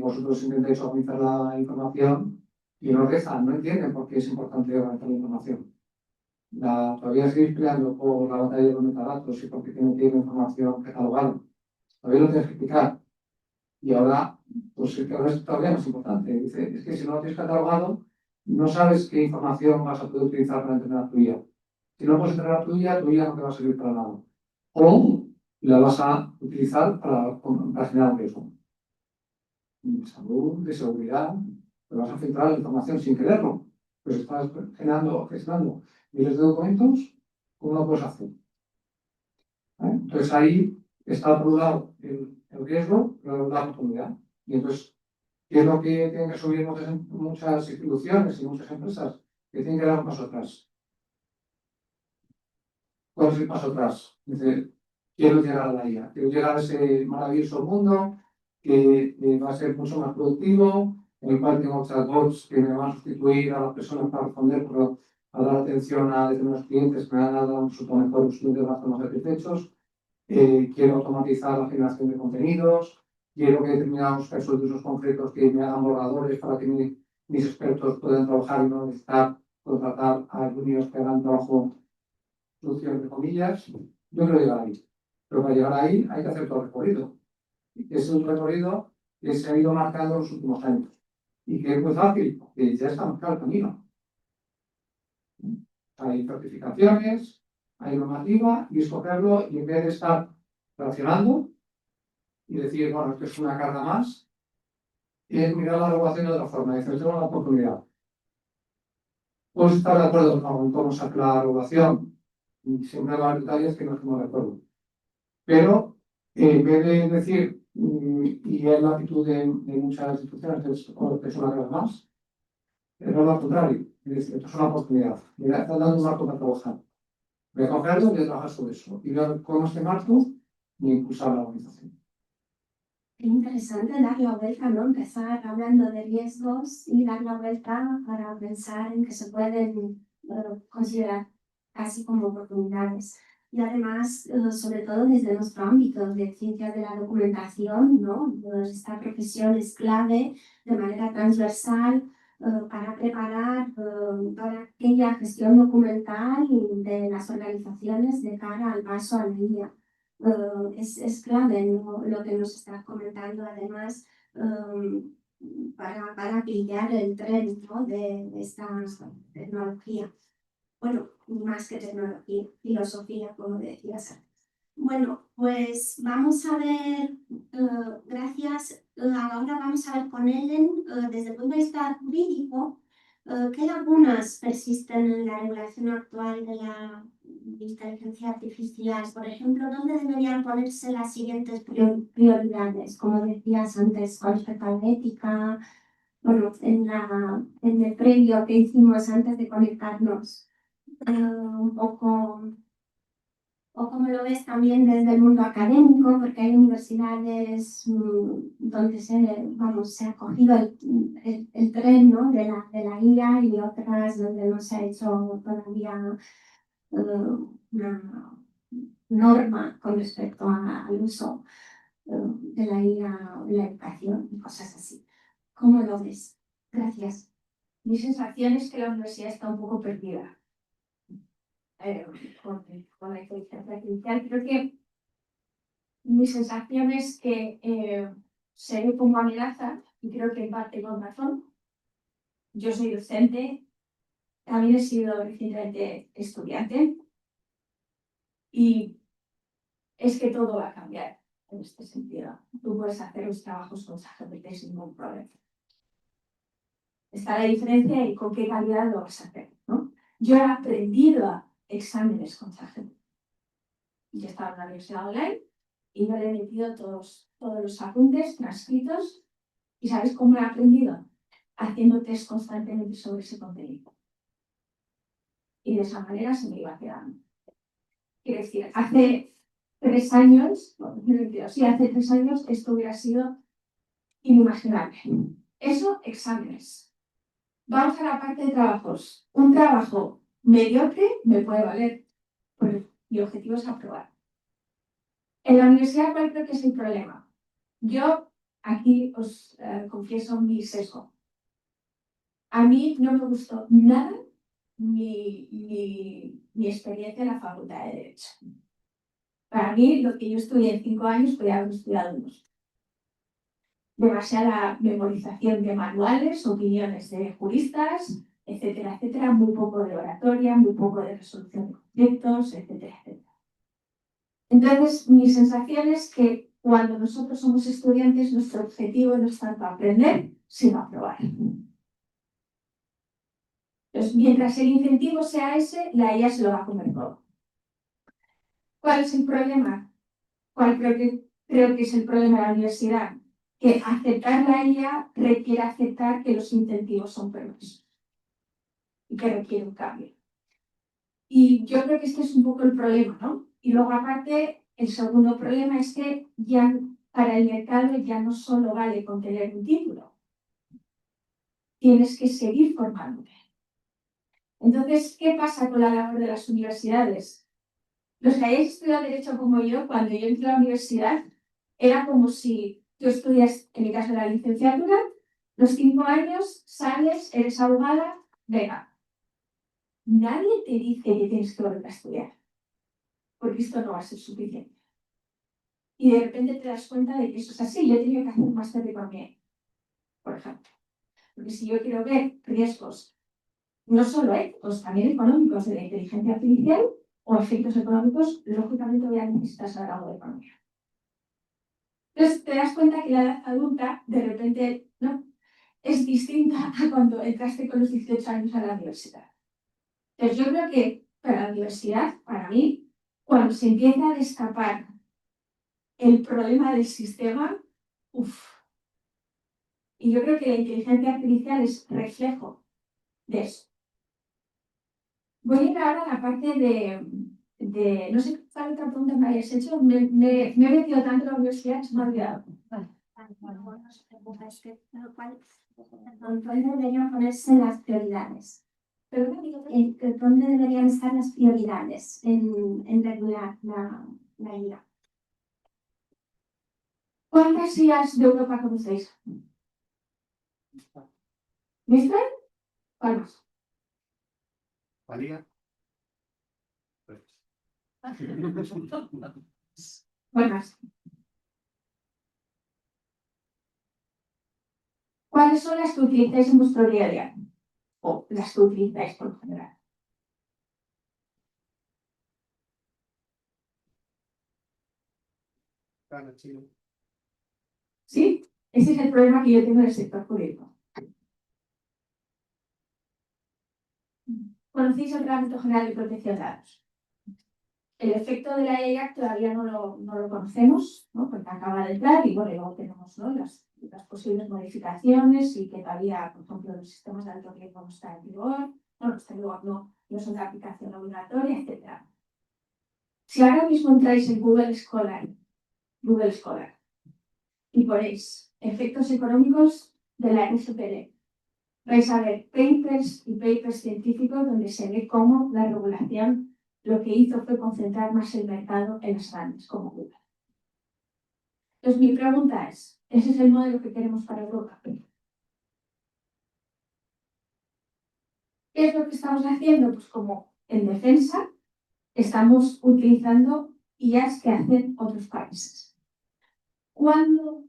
vosotros intentáis organizar la información y no rezan, no entienden por qué es importante organizar la información. Todavía seguís peleando por la batalla de los metadatos y porque tiene que ir la información catalogada. Todavía lo tienes que explicar. Y ahora, pues ahora es todavía más importante. Dice, es que si no lo tienes catalogado, no sabes qué información vas a poder utilizar para entrenar la tuya. Si no puedes entrenar la tuya no te va a servir para nada. O la vas a utilizar para generar un riesgo. De salud, de seguridad, te vas a filtrar la información sin quererlo. Pues estás gestionando miles de documentos, ¿cómo lo puedes hacer? ¿Vale? Entonces ahí está por un lado el riesgo, pero la oportunidad. Y entonces, ¿qué es lo que tienen que subir muchas instituciones y muchas empresas? Que tienen que dar un paso atrás. ¿Cuál es el paso atrás? Dice, quiero llegar a la IA, quiero llegar a ese maravilloso mundo que va a ser mucho más productivo, en el cual tengo chatbots que me van a sustituir a las personas para responder, pero a dar atención a determinados clientes que me van a dar un suponer mejor, los clientes van a estar más satisfechos. Quiero automatizar la generación de contenidos, quiero que determinados casos de usos concretos que me hagan borradores para que mis expertos puedan trabajar y no necesitar contratar a juniors que hagan trabajo sucio, entre comillas. Yo quiero llegar ahí. Pero para llegar ahí hay que hacer todo el recorrido. Y es un recorrido que se ha ido marcando en los últimos años. Y que es muy fácil, porque ya está marcado el camino. Hay certificaciones, hay normativa, y escogerlo, y en vez de estar relacionando y decir, bueno, esto es una carga más, es mirar la regulación de otra forma, decir, tengo una oportunidad. Puedes estar de acuerdo con cómo se hace la regulación, y siempre va a haber detalles que no estamos de acuerdo. Pero en vez de decir, y es la actitud de muchas instituciones, que es una carga más, es lo contrario. Es decir, esto es una oportunidad. Mira, están dando un marco para trabajar. Voy a cogerlo y voy a trabajar sobre eso. Y ver cómo este marco y impulsar la organización. Qué interesante dar la vuelta, ¿no? Empezar hablando de riesgos y dar la vuelta para pensar en que se pueden considerar casi como oportunidades. Y además, sobre todo desde nuestro ámbito de ciencias de la documentación, ¿no? Esta profesión es clave de manera transversal para preparar para aquella gestión documental de las organizaciones de cara al paso a la IA. Es clave, ¿no? Lo que nos estás comentando, además, para pillar el tren, ¿no? de esta tecnología. Bueno, más que tecnología, filosofía, como decías antes. Bueno, pues vamos a ver, gracias, ahora vamos a ver con Ellen, desde el punto de vista jurídico, ¿qué lagunas persisten en la regulación actual de la inteligencia artificial? Por ejemplo, ¿dónde deberían ponerse las siguientes prioridades? Como decías antes, con respecto a la ética, bueno, en el previo que hicimos antes de conectarnos, un poco, o como lo ves también desde el mundo académico, porque hay universidades donde se ha cogido el tren, ¿no? de la IA, y otras donde no se ha hecho todavía una norma con respecto al uso de la IA en la educación y cosas así. ¿Cómo lo ves? Gracias. Mi sensación es que la universidad está un poco perdida con la inteligencia artificial. Creo que mi sensación es que se ve como amenaza, y creo que en parte con razón. Yo soy docente, también he sido recientemente estudiante, y es que todo va a cambiar en este sentido. Tú puedes hacer los trabajos con ChatGPT sin ningún problema. Está la diferencia y con qué calidad lo vas a hacer, ¿no? Yo he aprendido exámenes con ChatGPT. Yo estaba en la universidad online y yo le he metido todos los apuntes transcritos. ¿Y sabes cómo lo he aprendido? Haciendo test constantemente sobre ese contenido. Y de esa manera se me iba quedando. Quiero decir, hace 3 años, no, 2022, sí, hace 3 años esto hubiera sido inimaginable. Eso, exámenes. Vamos a la parte de trabajos. Un trabajo mediocre me puede valer, porque mi objetivo es aprobar. En la universidad, ¿cuál creo que es el problema? Yo aquí os confieso mi sesgo. A mí no me gustó nada mi experiencia en la Facultad de Derecho. Para mí, lo que yo estudié en 5 años podía haber estudiado unos. Demasiada memorización de manuales, opiniones de juristas, etcétera, etcétera, muy poco de oratoria, muy poco de resolución de conflictos, etcétera, etcétera. Entonces, mi sensación es que cuando nosotros somos estudiantes, nuestro objetivo no es tanto aprender, sino aprobar. Entonces, mientras el incentivo sea ese, la IA se lo va a comer todo. ¿Cuál es el problema? ¿Cuál creo que es el problema de la universidad? Que aceptar la IA requiere aceptar que los incentivos son perversos y que requiere un cambio. Y yo creo que este es un poco el problema, ¿no? Y luego, aparte, el segundo problema es que ya para el mercado ya no solo vale con tener un título. Tienes que seguir formándote. Entonces, ¿qué pasa con la labor de las universidades? Los que hayáis estudiado Derecho como yo, cuando yo entré a la universidad, era como si tú estudias, en mi caso la licenciatura, los 5 años, sales, eres abogada, venga. Nadie te dice que tienes que volver a estudiar, porque esto no va a ser suficiente. Y de repente te das cuenta de que eso es así. Yo he tenido que hacer un máster de economía, por ejemplo. Porque si yo quiero ver riesgos, no solo éticos, también económicos de la inteligencia artificial o efectos económicos, lógicamente voy a necesitar saber algo de economía. Entonces te das cuenta que la edad adulta, de repente, no, es distinta a cuando entraste con los 18 años a la universidad. Entonces yo creo que para la universidad, para mí, cuando se empieza a destapar el problema del sistema, uff. Y yo creo que la inteligencia artificial es reflejo de eso. Voy a ir ahora a la parte de no sé cuál otra pregunta me hayas hecho. Me he metido tanto en la universidad que se me ha olvidado. Vale. ¿Dónde deberían ponerse las prioridades? ¿Dónde deberían estar las prioridades en regular la IA? ¿Cuántas IAs de Europa conocéis? ¿Mistral? ¿Cuál más? ¿Valía? ¿Cuál más? ¿Cuáles son las que utilizáis en vuestro día a día? O las que utilizáis por lo general. ¿Sí? Ese es el problema que yo tengo en el sector jurídico. ¿Conocéis el Reglamento General de Protección de Datos? El efecto de la EIA todavía no lo conocemos, ¿no? Porque acaba de entrar y bueno, luego tenemos, ¿no? las posibles modificaciones y que todavía, por ejemplo, los sistemas de alto riesgo no están en vigor, no está en vigor, no son de aplicación obligatoria, etc. Si ahora mismo entráis en Google Scholar y ponéis efectos económicos de la NSPL, vais a ver papers y papers científicos donde se ve cómo la regulación lo que hizo fue concentrar más el mercado en las grandes, como Google. Entonces, mi pregunta es, ¿ese es el modelo que queremos para Europa? ¿Qué es lo que estamos haciendo? Pues como en defensa, estamos utilizando IAs que hacen otros países. ¿Cuándo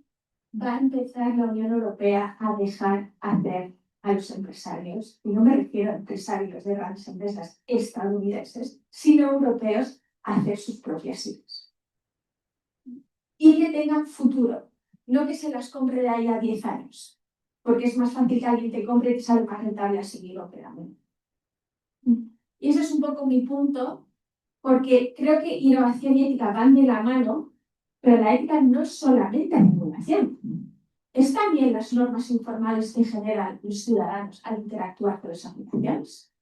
va a empezar la Unión Europea a dejar hacer a los empresarios? Y no me refiero a empresarios de grandes empresas estadounidenses, sino europeos, a hacer sus propias IAs. Y que tengan futuro, no que se las compre de ahí a 10 años, porque es más fácil que alguien te compre y te salga más rentable a seguir operando. Y ese es un poco mi punto, porque creo que innovación y ética van de la mano, pero la ética no es solamente regulación, es también las normas informales que generan los ciudadanos al interactuar con las aplicaciones.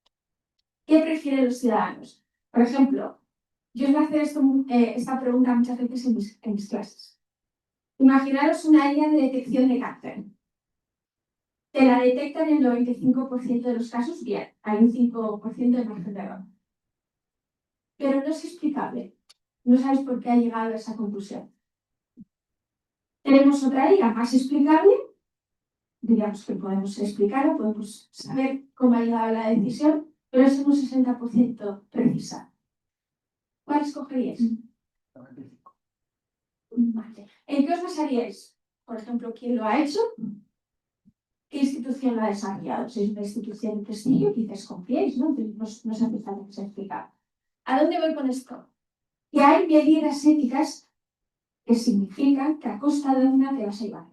¿Qué prefieren los ciudadanos? Por ejemplo, yo os voy a hacer esta pregunta muchas veces en mis clases. Imaginaros una IA de detección de cáncer. Te la detectan en el 95% de los casos, bien, hay un 5% de margen de error. Pero no es explicable. No sabes por qué ha llegado a esa conclusión. Tenemos otra IA más explicable, digamos que podemos explicarlo, podemos saber cómo ha llegado a la decisión, pero es en un 60% precisa. ¿Cuál escogeríais? Vale. ¿En qué os basaríais? Por ejemplo, ¿quién lo ha hecho? ¿Qué institución lo ha desarrollado? Si es una institución de prestigio, quizás confiéis, ¿no? No se hace falta que se explique. ¿A dónde voy con esto? Que hay medidas éticas que significan que a costa de una te vas a llevar.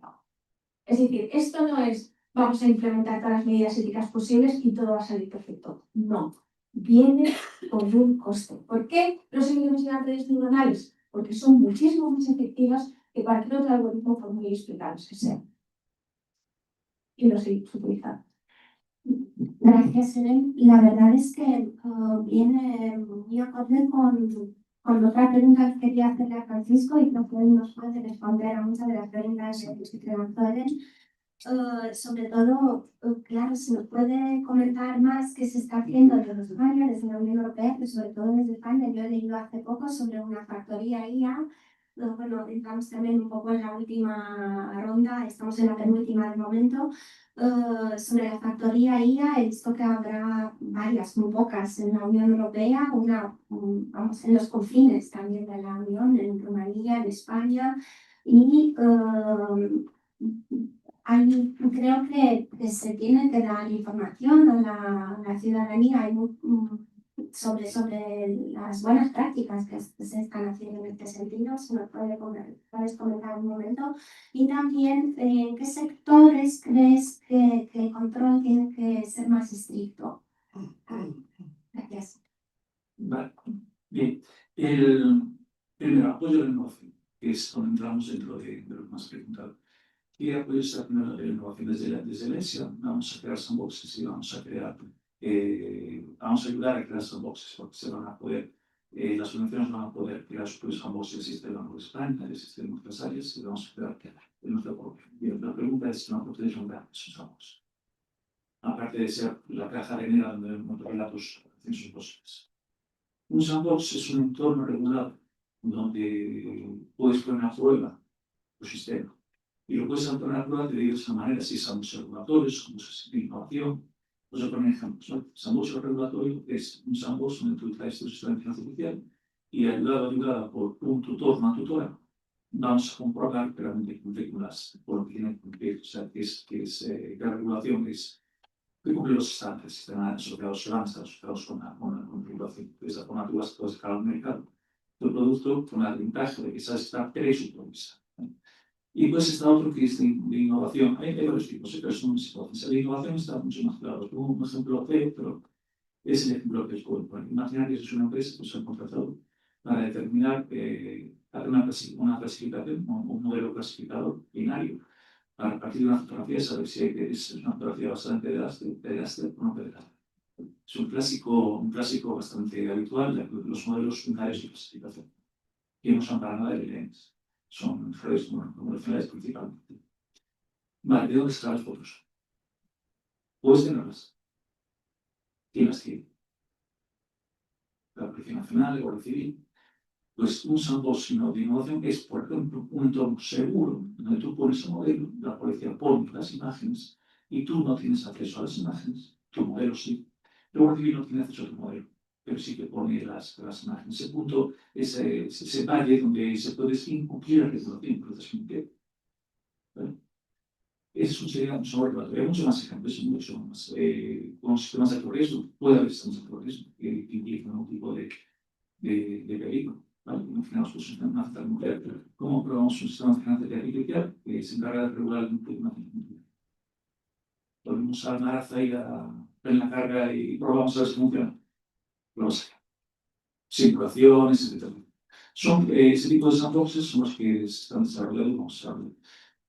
Es decir, esto no es vamos a implementar todas las medidas éticas posibles y todo va a salir perfecto. No. Viene con un coste. ¿Por qué los seguimos en las redes neuronales? Porque son muchísimo más efectivas que cualquier otro algoritmo, por muy explicables que sean. Y lo seguimos utilizando. Gracias, Eren. La verdad es que viene muy acorde con otra pregunta que quería hacerle a Francisco y creo que él nos puede responder a muchas de las preguntas que lanzó Eren. Sobre todo, claro, se nos puede comentar más qué se está haciendo desde España, desde la Unión Europea, pero sobre todo desde España. Yo he leído hace poco sobre una factoría IA. Bueno, entramos también un poco en la última ronda, estamos en la penúltima de momento. Sobre la factoría IA, he visto que habrá varias, muy pocas en la Unión Europea, vamos, en los confines también de la Unión, en Rumanía, en España, y creo que se tiene que dar información a la ciudadanía sobre las buenas prácticas que se están haciendo en este sentido, si nos puedes comentar un momento. Y también, ¿en qué sectores crees que el control tiene que ser más estricto? Gracias. Vale. Bien. Primero, apoyo a la innovación, que es donde entramos dentro de lo que más preguntado. Y apoyo a la innovación desde la ESIA. Vamos a crear sandboxes y vamos a ayudar a crear sandboxes, porque se van a poder, las organizaciones van a poder crear sus propios sandboxes. Existe el Banco de España, existe en muchas áreas y vamos a crear en nuestra propia. Bien, la pregunta es si no podéis lograr esos sandboxes. Aparte de ser la caja arenera donde encontrar relatos sus posibles. Un sandbox es un entorno regulado donde puedes poner a prueba tu sistema. Y lo puedes poner a prueba de diversas maneras, si sandbox regulatorios, sandbox de innovación. Os voy a poner ejemplos. ¿No? Sandbox regulatorio es un sandbox donde tú traes tu sistema de inteligencia artificial y ayudada por un tutor, una tutora, vamos a comprobar que realmente cumple con por lo que tiene que cumplir. O sea, que la regulación es que cumple los estándares que están asociados con la regulación. De esa forma tú vas a sacar al mercado tu producto con la ventaja de que sabes estar presupuestado. Y pues está otro que es de innovación. Hay varios tipos, pero son hipótesis. La innovación está mucho más claro. Pongo un ejemplo feo, pero es el ejemplo que os puedo poner. Imaginar que es una empresa que os han contratado para determinar, hacer una clasificación, un modelo clasificador binario, a partir de una fotografía, saber si es una fotografía bastante pederasta o no pederasta. Es un clásico bastante habitual de los modelos binarios de clasificación, que no son para nada evidentes. Son redes convencionales principalmente. Vale, ¿de dónde sacan las fotos? Puedes tenerlas. ¿Quién las tiene? La Policía Nacional, el Guardia Civil. Pues un sandbox de innovación es, por ejemplo, un entorno seguro donde tú pones el modelo, la policía pone las imágenes y tú no tienes acceso a las imágenes, tu modelo sí. El Guardia Civil no tiene acceso a tu modelo, pero sí que pone las imágenes. Ese punto, ese valle donde se puede incumplir la regulación, puedes cumplir. ¿Vale? Eso sería un sobre. Hay muchos más ejemplos, mucho más. Con sistemas de alto riesgo, puede haber sistemas de alto riesgo que implican algún tipo de peligro. ¿Vale? Imaginamos un sistema de nuclear. ¿Cómo probamos un sistema de inteligencia artificial que se encarga de regular el núcleo de una nuclear? Ponemos a la ahí en la carga y probamos a ver si funciona. Probamos a simulaciones, etc. Ese tipo de sandboxes son los que se están desarrollando y vamos a hablar.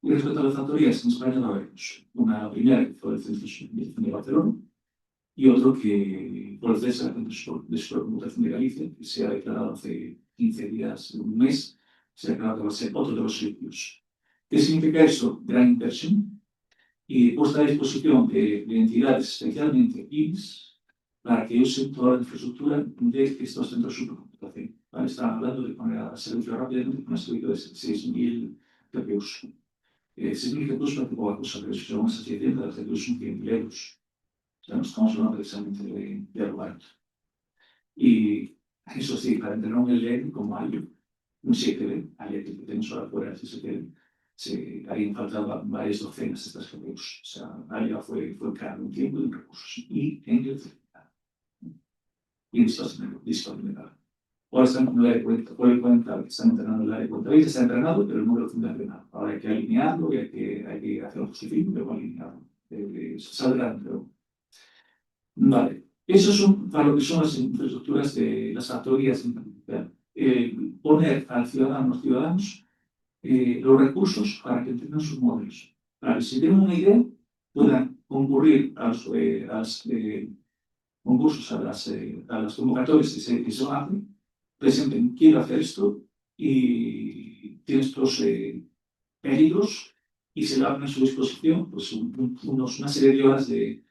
Y respecto a las factorías, en España la vemos. Una primera que fue el Centro de Barcelona y otro que por el César de Supercomputación de Galicia, que se ha declarado hace 15 días, un mes, se ha declarado que va a ser otro de los servicios ¿Qué significa eso? Gran inversión y puesta a disposición de entidades, especialmente PIBs, para que usen toda la infraestructura de estos centros de supercomputación. ¿Vale? Están hablando de poner a servicio rápidamente con un servicio de 6.000 GPUs. 6.000 GPUs parece poca cosa, pero si son esas 700, las GPUs son 100.000 euros. O sea, no estamos hablando precisamente de algo alto. Y eso sí, para entrenar un LLM como Alio, un 7D, Alio que tenemos ahora fuera de 7D, se harían falta varias docenas de estas GPUs. O sea, Alio fue caro en tiempo y en recursos y en electricidad. Y en disponibilidad. Ahora están con el área de cuenta, que están entrenando el área de cuenta. Hoy se está entrenado, pero el modelo fundacional. Ahora hay que alinearlo y hay que hacer un justifico, pero alinearlo. Saldrá, pero... Vale. Eso son para lo que son las infraestructuras de las factorías. Poner a los ciudadanos los recursos para que entiendan sus modelos. Para que si tienen una idea, puedan concurrir a los concursos, a las convocatorias que se van a hacer, presenten, quiero hacer esto y tiene estos peligros y se le abren a su disposición pues, una serie de horas de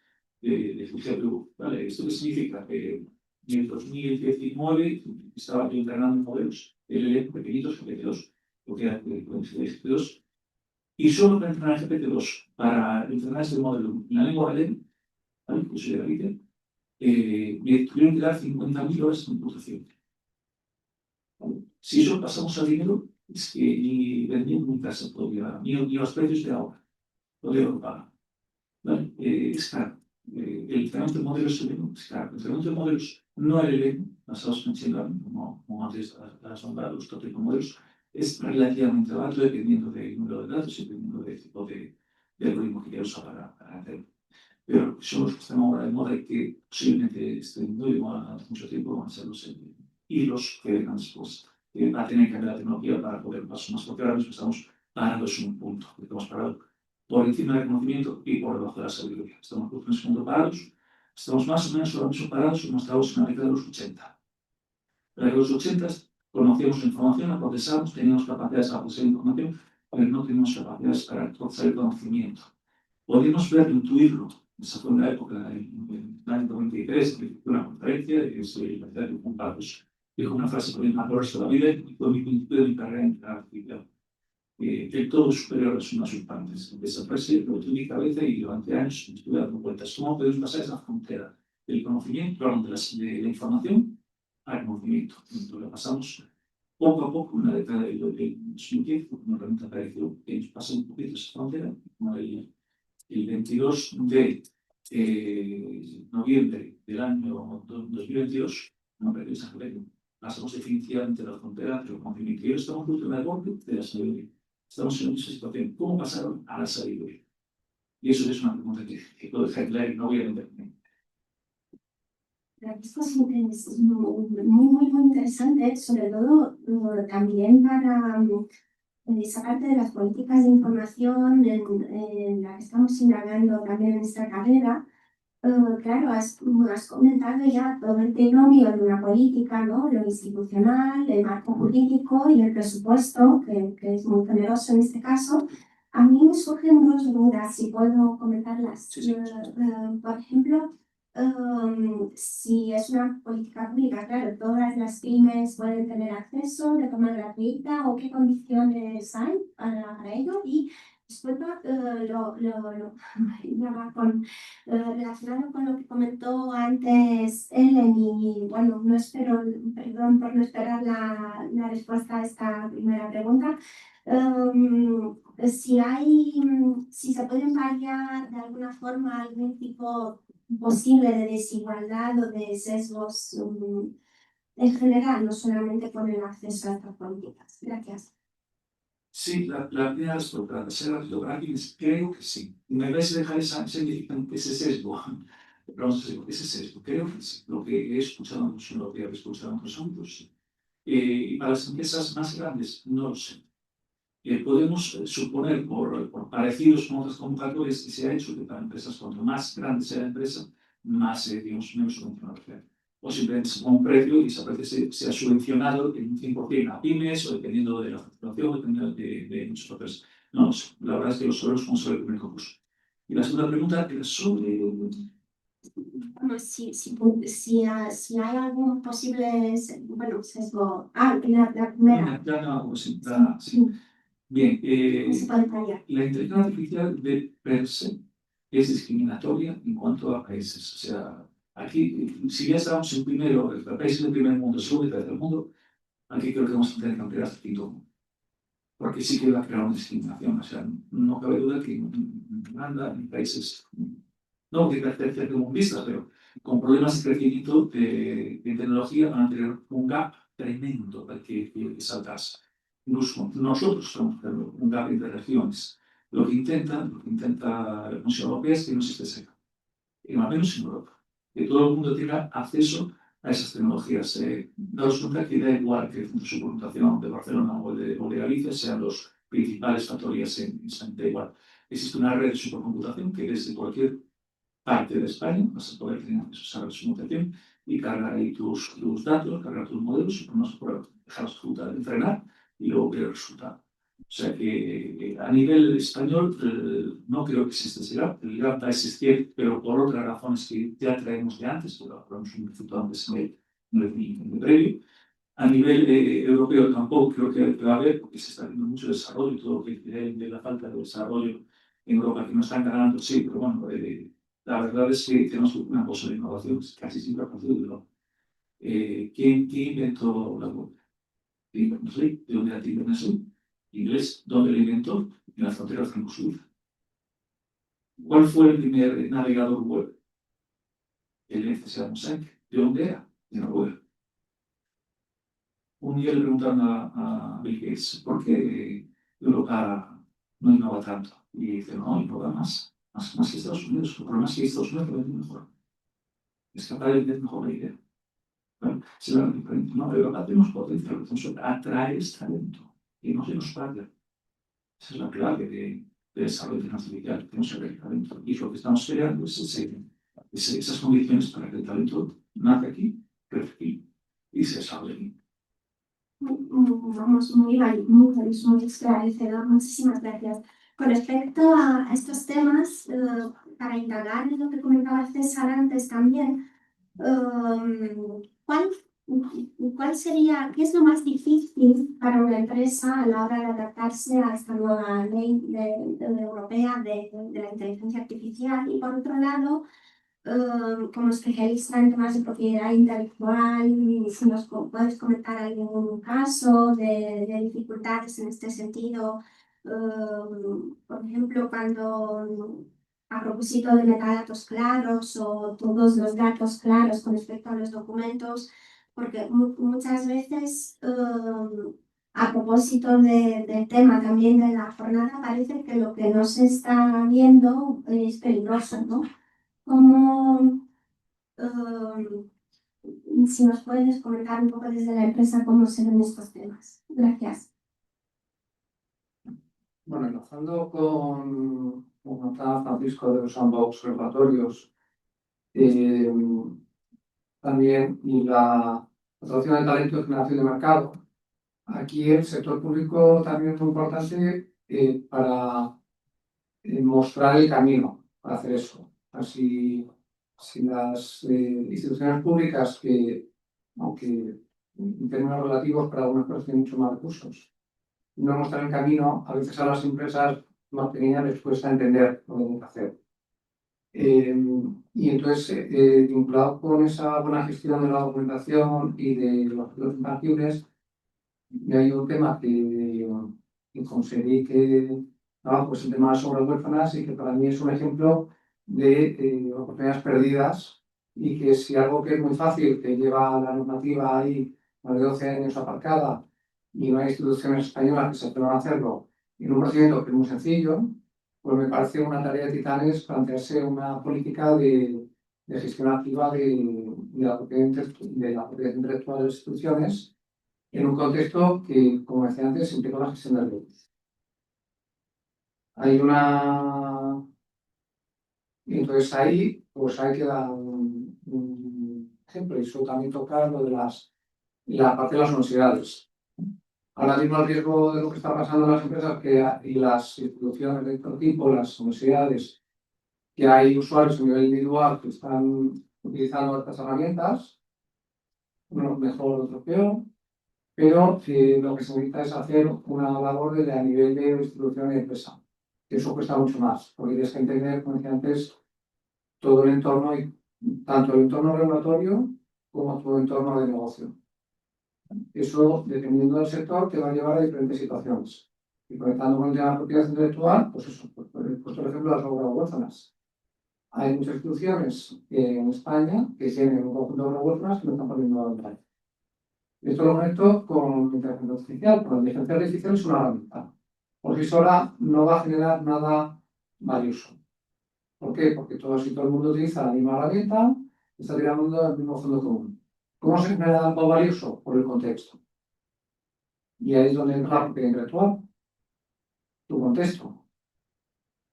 GPU. ¿Vale? ¿Esto qué significa? En el 2019 estaba yo entrenando modelos LLM pequeñitos, GPT-2, porque era GPT-2, y solo para entrenar GPT-2, para entrenar este modelo en la lengua LLM, ¿vale? Pues soy de Galicia, me tuvieron que dar 50.000 horas de computación. ¿Vale? Si eso pasamos al dinero, es que ni vendiendo mi casa todavía, ni los precios de ahora, todavía lo pagan. ¿Vale? Es caro. El entrenamiento de modelos es caro. El entrenamiento de modelos no LLM, basados en Machine Learning, como antes has nombrado, los tópicos modelos, es relativamente barato dependiendo del número de datos y dependiendo del tipo de algoritmo que quieras usar para hacerlo. Pero son los que están ahora de moda y que posiblemente estén muy de moda hace mucho tiempo, van a ser los y los que dejan después. Va a tener que cambiar la tecnología para poder pasar más, porque ahora mismo estamos parando en un punto, estamos parados por encima del conocimiento y por debajo de la sabiduría. Estamos en ese punto parados, estamos más o menos ahora mismo parados como estábamos en la década de los 80. En la década de los 80 conocíamos la información, la procesábamos, teníamos capacidades para procesar información, pero no teníamos capacidades para procesar el conocimiento. Podíamos verlo, intuirlo. Esa fue una época, en el año 93, que fue una conferencia de que se iba a un Pagos. Dijo una frase que me marcó toda la vida y fue mi principio de mi carrera en la actividad. El todo superior a sus partes. Esa frase lo tuve en mi cabeza y durante años estuve dando vueltas. ¿Cómo podemos pasar esa frontera del conocimiento, de la información al conocimiento? Entonces lo pasamos poco a poco, en la década del 2010, una herramienta apareció que nos pasa un poquito esa frontera, como el 22 de noviembre del año 2022, no me exageré, pasamos definitivamente la frontera entre el conocimiento y estamos justo en el borde de la sabiduría. Estamos en esa situación. ¿Cómo pasaron a la sabiduría? Y eso es una pregunta que puedo dejar y no voy a entender. La discusión es muy interesante, sobre todo también para esa parte de las políticas de información en la que estamos indagando también en esta carrera. Claro, has comentado ya todo el binomio de una política, ¿no? Lo institucional, el marco jurídico y el presupuesto, que es muy generoso en este caso. A mí me surgen dos dudas, si puedo comentarlas. Sí. Por ejemplo, si es una política pública, claro, todas las pymes pueden tener acceso de forma gratuita o qué condiciones hay para ello. Y después relacionado con lo que comentó antes Ellen, y bueno, no espero, perdón por no esperar la respuesta a esta primera pregunta. Si se pueden paliar de alguna forma algún tipo posible de desigualdad o de sesgos en general, no solamente con el acceso a estas políticas. Gracias. Sí, la primera respuesta, la tercera creo que sí. Me vais a dejar ese sesgo. Ese sesgo, creo que sí. Lo que he escuchado mucho, lo que he escuchado en otros ámbitos. Y para las empresas más grandes, no lo sé. Podemos suponer, por parecidos con otras convocatorias que se ha hecho, que para empresas, cuanto más grande sea la empresa, más, digamos, menos subvencionada. O simplemente se pone un precio y ese precio sea subvencionado en un 100% a pymes o dependiendo de la facturación, dependiendo de muchos factores. No lo sé. La verdad es que lo sabemos como sobre el primer concurso. Y la segunda pregunta era sobre... Como si hay algún posible, bueno, sesgo. La primera. Ya no, sí, sí. Sí, Bien, no se puede fallar. la inteligencia artificial de per se es discriminatoria en cuanto a países. O sea, aquí, si ya estábamos en primero, el país del primer mundo, segundo y tercer mundo, aquí creo que vamos a tener que ampliar este actitud. Porque sí que va a crear una discriminación. O sea, no cabe duda que en Irlanda, en países, no de carácter comunista, pero con problemas de crecimiento de tecnología, van a tener un gap tremendo para que saltarse. Incluso nosotros estamos teniendo un gap entre regiones. Lo que intenta la Comisión Europea es que no existe ese gap, y al menos en Europa, que todo el mundo tenga acceso a esas tecnologías. Daos cuenta que da igual que el centro de supercomputación de Barcelona o de Galicia sean los principales factorías en España, da igual. Existe una red de supercomputación que desde cualquier parte de España vas a poder tener acceso a esa red de supercomputación y cargar ahí tus datos, cargar tus modelos y por dejarlos entrenar y luego ver el resultado. O sea que a nivel español no creo que exista ese gap. El gap va a existir, pero por otras razones que ya traemos de antes, que lo hablamos un poquito antes en el previo. A nivel europeo tampoco creo que va a haber, porque se está haciendo mucho desarrollo y todo lo que de la falta de desarrollo en Europa que no están ganando, sí, pero bueno, la verdad es que tenemos una cosa de innovación casi siempre a partir de Europa. ¿Quién inventó la web? No sé, ¿de dónde era Tim Berners-Lee? Inglés, ¿dónde lo inventó? En las fronteras franco-suizas. ¿Cuál fue el primer navegador web? El NCSA Mosaic. ¿De dónde era? De Noruega. Un día le preguntaron a Bill Gates por qué Europa no innova tanto. Y dice, no, innova más que Estados Unidos. El problema es que Estados Unidos lo vende mejor. Es capaz de vender mejor la idea. Bueno, se ve diferente. No, Europa tenemos potencia, lo que tenemos que atraer es talento y no se nos paga. Esa es la clave de desarrollo internacional. Tenemos que atraer talento. Y lo que estamos creando es esas condiciones para que el talento nazca aquí, crezca aquí y se desarrolle aquí. Vamos, muy esclarecedor. Muchísimas gracias. Con respecto a estos temas, para indagar en lo que comentaba César antes también, ¿cuál sería, qué es lo más difícil para una empresa a la hora de adaptarse a esta nueva ley europea de la inteligencia artificial? Y por otro lado, como especialista en temas de propiedad intelectual, si nos puedes comentar algún caso de dificultades en este sentido, por ejemplo, cuando a propósito de metadatos claros o todos los datos claros con respecto a los documentos, porque muchas veces, a propósito del tema también de la jornada, parece que lo que no se está viendo es peligroso, ¿no? Como, si nos puedes comentar un poco desde la empresa cómo se ven estos temas. Gracias. Bueno, enlazando con comentaba Francisco de los sandbox regulatorios, también y la atracción de talento y generación de mercado. Aquí el sector público también es muy importante para mostrar el camino para hacer eso. Así, si las instituciones públicas que, aunque en términos relativos para algunas cosas tienen mucho más recursos, no muestran el camino, a veces a las empresas más pequeñas les cuesta entender lo que tienen que hacer. Y entonces, vinculado con esa buena gestión de la documentación y de los activos intangibles, hay un tema que conseguí que pues el tema sobre huérfanas y que para mí es un ejemplo de oportunidades perdidas y que si algo que es muy fácil, que lleva la normativa ahí más de 12 años aparcada y no hay instituciones españolas que se atrevan a hacerlo en un procedimiento que es muy sencillo, pues me parece una tarea de titanes plantearse una política de gestión activa de la propiedad intelectual de las instituciones en un contexto que, como decía antes, implica la gestión del riesgo. Hay una... Y entonces ahí, pues hay que dar un ejemplo, y eso también toca lo de la parte de las universidades. Ahora mismo el riesgo de lo que está pasando en las empresas y las instituciones de todo tipo, las universidades, que hay usuarios a nivel individual que están utilizando estas herramientas, unos mejor, otros peor, pero lo que se necesita es hacer una labor a nivel de institución y empresa. Eso cuesta mucho más, porque tienes que entender, como decía antes, todo el entorno, tanto el entorno regulatorio como todo el entorno de negocio. Eso, dependiendo del sector, te va a llevar a diferentes situaciones. Y conectando con el tema de propiedad intelectual, pues eso, pues, por ejemplo, las huérfanas. Hay muchas instituciones en España que tienen un conjunto de huérfanas que no están poniendo a entrar. Esto lo conecto con inteligencia artificial, porque la inteligencia artificial es una herramienta. Por sí sola no va a generar nada valioso. ¿Por qué? Porque todo el mundo utiliza la misma herramienta y está tirando del mismo fondo común. ¿Cómo se genera algo valioso? Por el contexto. Y ahí es donde entra la propiedad intelectual. Tu contexto.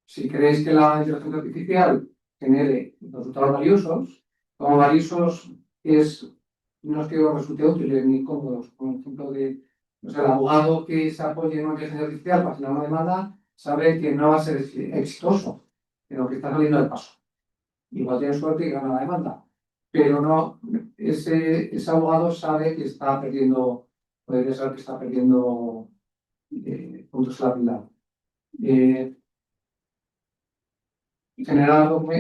Si queréis que la inteligencia artificial genere resultados valiosos, como valiosos no es que os resulte útiles ni cómodos. Por ejemplo, el abogado que se apoye en una inteligencia artificial para generar una demanda sabe que no va a ser exitoso, pero que está saliendo del paso. Igual tiene suerte y gana la demanda, pero no, ese abogado sabe que está perdiendo, puede ser que está perdiendo puntos en la vida. Generar, como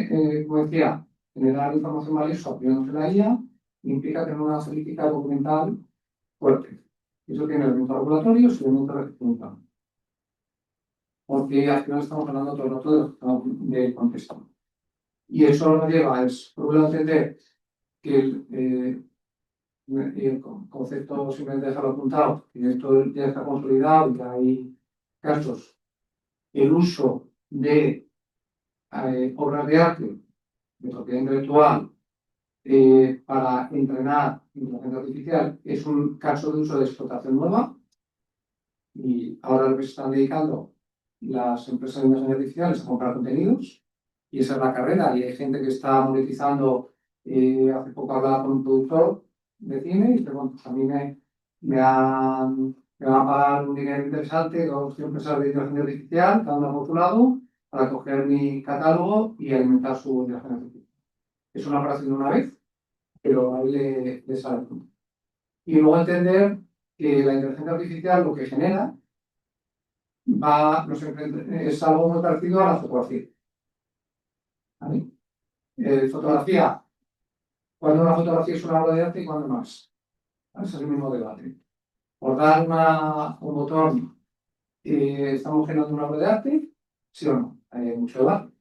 decía, generar información valiosa apoyándose en la IA implica tener una política documental fuerte. Eso tiene elementos regulatorios y elementos de gestión. Porque al final estamos hablando todo el rato del contexto. Y eso nos lleva a, por un lado, entender que el concepto, simplemente dejarlo apuntado, que esto ya está consolidado y que hay casos, el uso de obras de arte, de propiedad intelectual, para entrenar inteligencia artificial es un caso de uso de explotación nueva y ahora lo que se están dedicando las empresas de inteligencia artificial es a comprar contenidos y esa es la carrera y hay gente que está monetizando. Hace poco hablaba con un productor de cine y dice, bueno, pues a mí me van a pagar un dinero interesante, dos empresas de inteligencia artificial, cada una por su lado, para coger mi catálogo y alimentar su inteligencia artificial. Es una operación de una vez, pero ahí le sale. Y luego entender que la inteligencia artificial lo que genera es algo muy parecido a la fotografía. ¿Vale? Fotografía, cuando una fotografía es una obra de arte y cuando no es. Ese es el mismo debate. Por dar un botón, ¿estamos generando una obra de arte? ¿Sí o no? Hay mucho debate.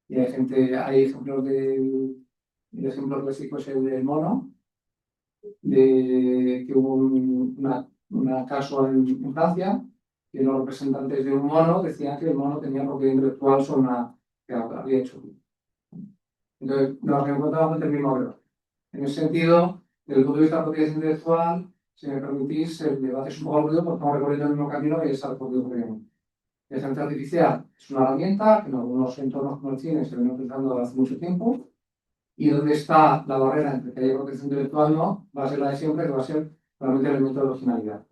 Y hay ejemplos el ejemplo clásico es el del mono, que hubo un caso en Francia, que los representantes de un mono decían que el mono tenía propiedad intelectual sobre una que había hecho. Entonces, nos encontramos ante el mismo debate. En ese sentido, desde el punto de vista de la propiedad intelectual, si me permitís, el debate es un poco aburrido porque estamos recorriendo el mismo camino y es al recorrido que tenemos. La inteligencia artificial es una herramienta que en algunos entornos como el cine se viene utilizando desde hace mucho tiempo. Y donde está la barrera entre que haya protección intelectual no, va a ser la de siempre, que va a ser realmente el elemento de originalidad.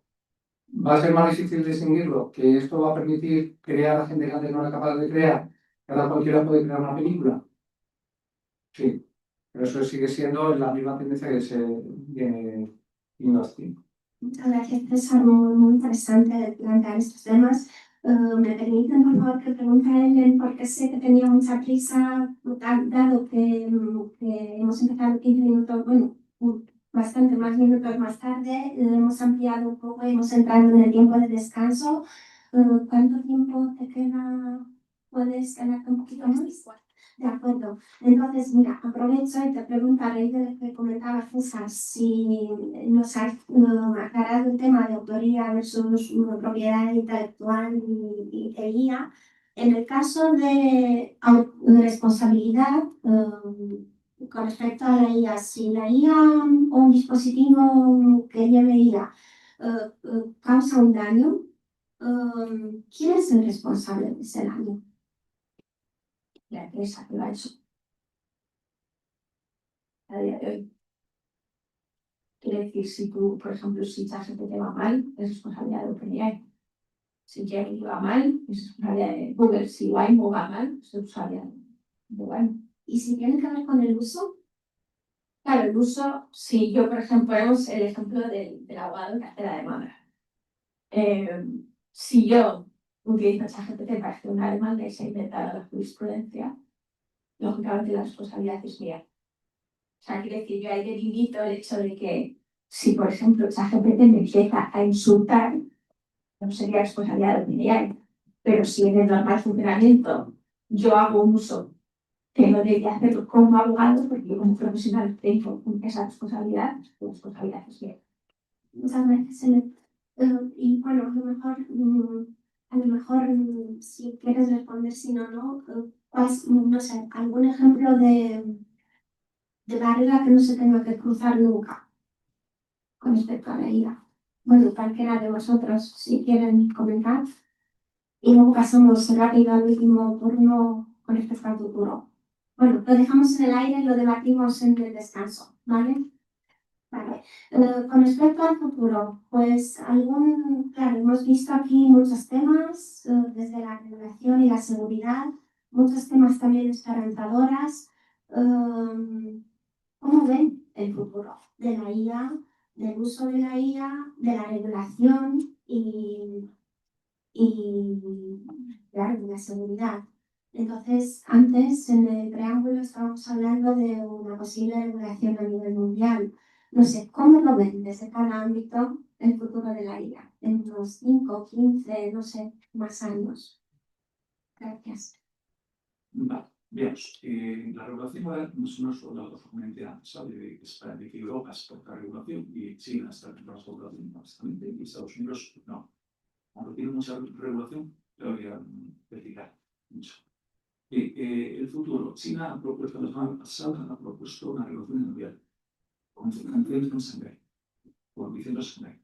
Va a ser más difícil distinguirlo, que esto va a permitir crear a gente que antes no era capaz de crear, que ahora cualquiera puede crear una película. Sí, pero eso sigue siendo la misma tendencia que se viene haciendo. Muchas gracias, César. Muy interesante plantear estos temas. ¿Me permiten, por favor, que pregunte a Ellen, porque sé que tenía mucha prisa, dado que hemos empezado 15 minutos, bueno, bastante más minutos más tarde, hemos ampliado un poco, hemos entrado en el tiempo de descanso. ¿Cuánto tiempo te queda? ¿Puedes quedarte un poquito más? De acuerdo. Entonces, mira, aprovecho y te pregunto a raíz de lo que comentaba César, si nos has aclarado el tema de autoría versus propiedad intelectual y de IA. En el caso de responsabilidad, con respecto a la IA, si la IA o un dispositivo que lleve IA causa un daño, ¿quién es el responsable de ese daño? La empresa que lo ha hecho a día de hoy. Quiere decir, si tú, por ejemplo, si ChatGPT va mal, es responsabilidad de OpenAI. Si Gemini va mal, es responsabilidad de Google. Si Waymo va mal, es responsabilidad de Waymo. ¿Y si tiene que ver con el uso? Claro, el uso, si yo, por ejemplo, ponemos el ejemplo del abogado en cartera de demanda. Si yo utilizo ChatGPT para hacer una demanda y se ha inventado la jurisprudencia, lógicamente la responsabilidad es mía. O sea, quiere decir, yo ahí delimito el hecho de que si, por ejemplo, ChatGPT me empieza a insultar, no sería responsabilidad de OpenAI. Pero si en el normal funcionamiento yo hago un uso que no debería hacerlo como abogado, porque yo como profesional tengo esa responsabilidad, la responsabilidad es mía. Muchas veces y bueno, a lo mejor si quieres responder, si no, no, no sé, algún ejemplo de barrera que no se tenga que cruzar nunca con respecto a la IA. Bueno, cualquiera de vosotros, si quieren comentar. Y luego pasamos rápido al último turno con respecto al futuro. Bueno, lo dejamos en el aire y lo debatimos en el descanso, ¿vale? Vale. Con respecto al futuro, pues claro, hemos visto aquí muchos temas, desde la regulación y la seguridad, muchos temas también esperanzadoras. ¿Cómo ven el futuro de la IA, del uso de la IA, de la regulación y claro, de la seguridad? Entonces, antes en el preámbulo estábamos hablando de una posible regulación a nivel mundial. No sé, ¿cómo lo ven desde cada ámbito el futuro de la IA? En unos 5, 15, no sé, más años. Gracias. Vale, veamos. La regulación ahora no es solo la comenté antes, ¿sabe? De que Europa exporta regulación y China está en la regulación bastante y Estados Unidos no. Cuando tiene mucha regulación, lo voy a criticar mucho. El futuro, China ha propuesto la semana pasada, ha propuesto una regulación mundial con canciones con Shanghái, con diciendo Shanghái.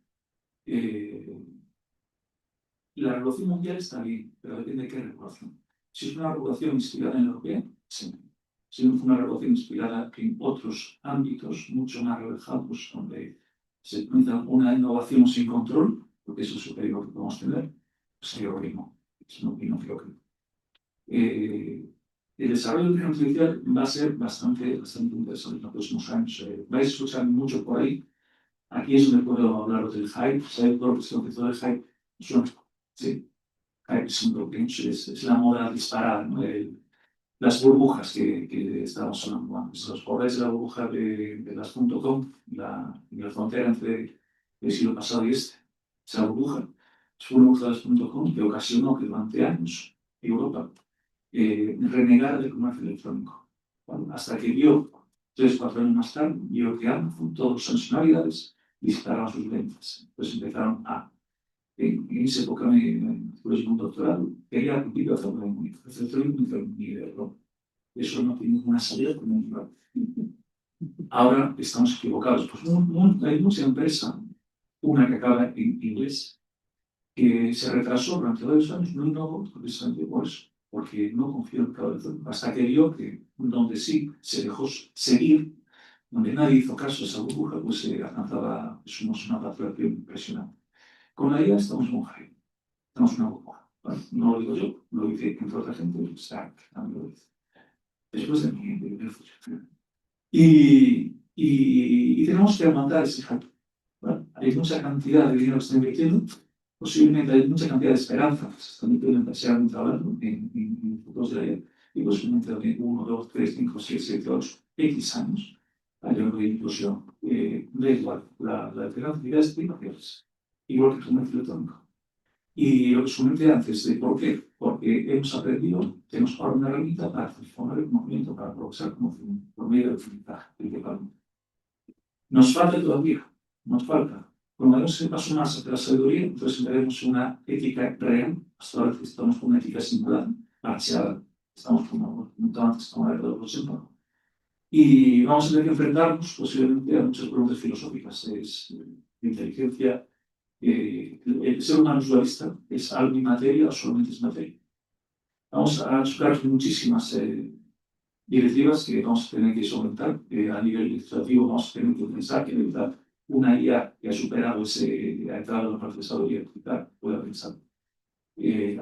La regulación mundial está bien, pero depende de qué regulación. Si es una regulación inspirada en la europea, sí. Si es una regulación inspirada en otros ámbitos mucho más relajados, donde se encuentra una innovación sin control, porque eso es lo que digo que podemos tener, pues creo que no. Es una opinión, creo que no. El desarrollo de la inteligencia artificial va a ser bastante interesante en los próximos años. Vais a escuchar mucho por ahí. Aquí es donde puedo hablar del hype. ¿Sabéis todo lo que se empezó del hype? Sí, hype es la moda disparada, ¿no? Las burbujas que estábamos hablando antes. Si os acordáis de la burbuja de las .com, la frontera entre el siglo pasado y este. Esa burbuja es una burbuja de las .com que ocasionó que durante años Europa renegara del comercio electrónico. Bueno, hasta que vio, 3 o 4 años más tarde, vio que Amazon, todos los nacionalidades, disparaban sus ventas. Pues empezaron en esa época después de un doctorado, quería cumplir hacer un nivel, ¿no? Eso no tiene ninguna salida comunitaria. Ahora estamos equivocados. Pues hay mucha empresa, una que acaba en inglés, que se retrasó durante varios años, no innovó precisamente por eso, porque no confió en el mercado electrónico, hasta que vio que donde sí se dejó seguir, donde nadie hizo caso a esa burbuja, pues se alcanzaba una facturación impresionante. Con la IA estamos en un hype, estamos en una burbuja. ¿Vale? No lo digo yo, lo dice entre otra gente, Stark también lo dice. Después de mi y tenemos que aguantar ese hype. ¿Vale? Hay mucha cantidad de dinero que se está invirtiendo, posiblemente hay mucha cantidad de esperanza que se está invirtiendo en ser trabajando en futuros de la IA, y posiblemente de 1, 2, 3, 5, 6, 7, 8, X años haya una inclusión. Da igual, la esperanza es privacidades, igual que el comercio electrónico. Y lo que os comenté antes, ¿por qué? Porque hemos aprendido, tenemos ahora una herramienta para transformar el conocimiento, para progresar conocimiento, por medio del aprendizaje, principalmente. Nos falta todavía, nos falta. Cuando demos ese paso más hacia la sabiduría, entonces veremos una ética real. Hasta ahora estamos con una ética simulada, parcheada. Estamos como antes, como la verdad por y vamos a tener que enfrentarnos posiblemente a muchas preguntas filosóficas. De inteligencia. El ser humano es dualista, es algo inmateria o solamente es materia. Vamos a chocar muchísimas directivas que vamos a tener que solventar. A nivel legislativo vamos a tener que pensar que una IA que ha superado ha entrado en el procesador y pueda pensar,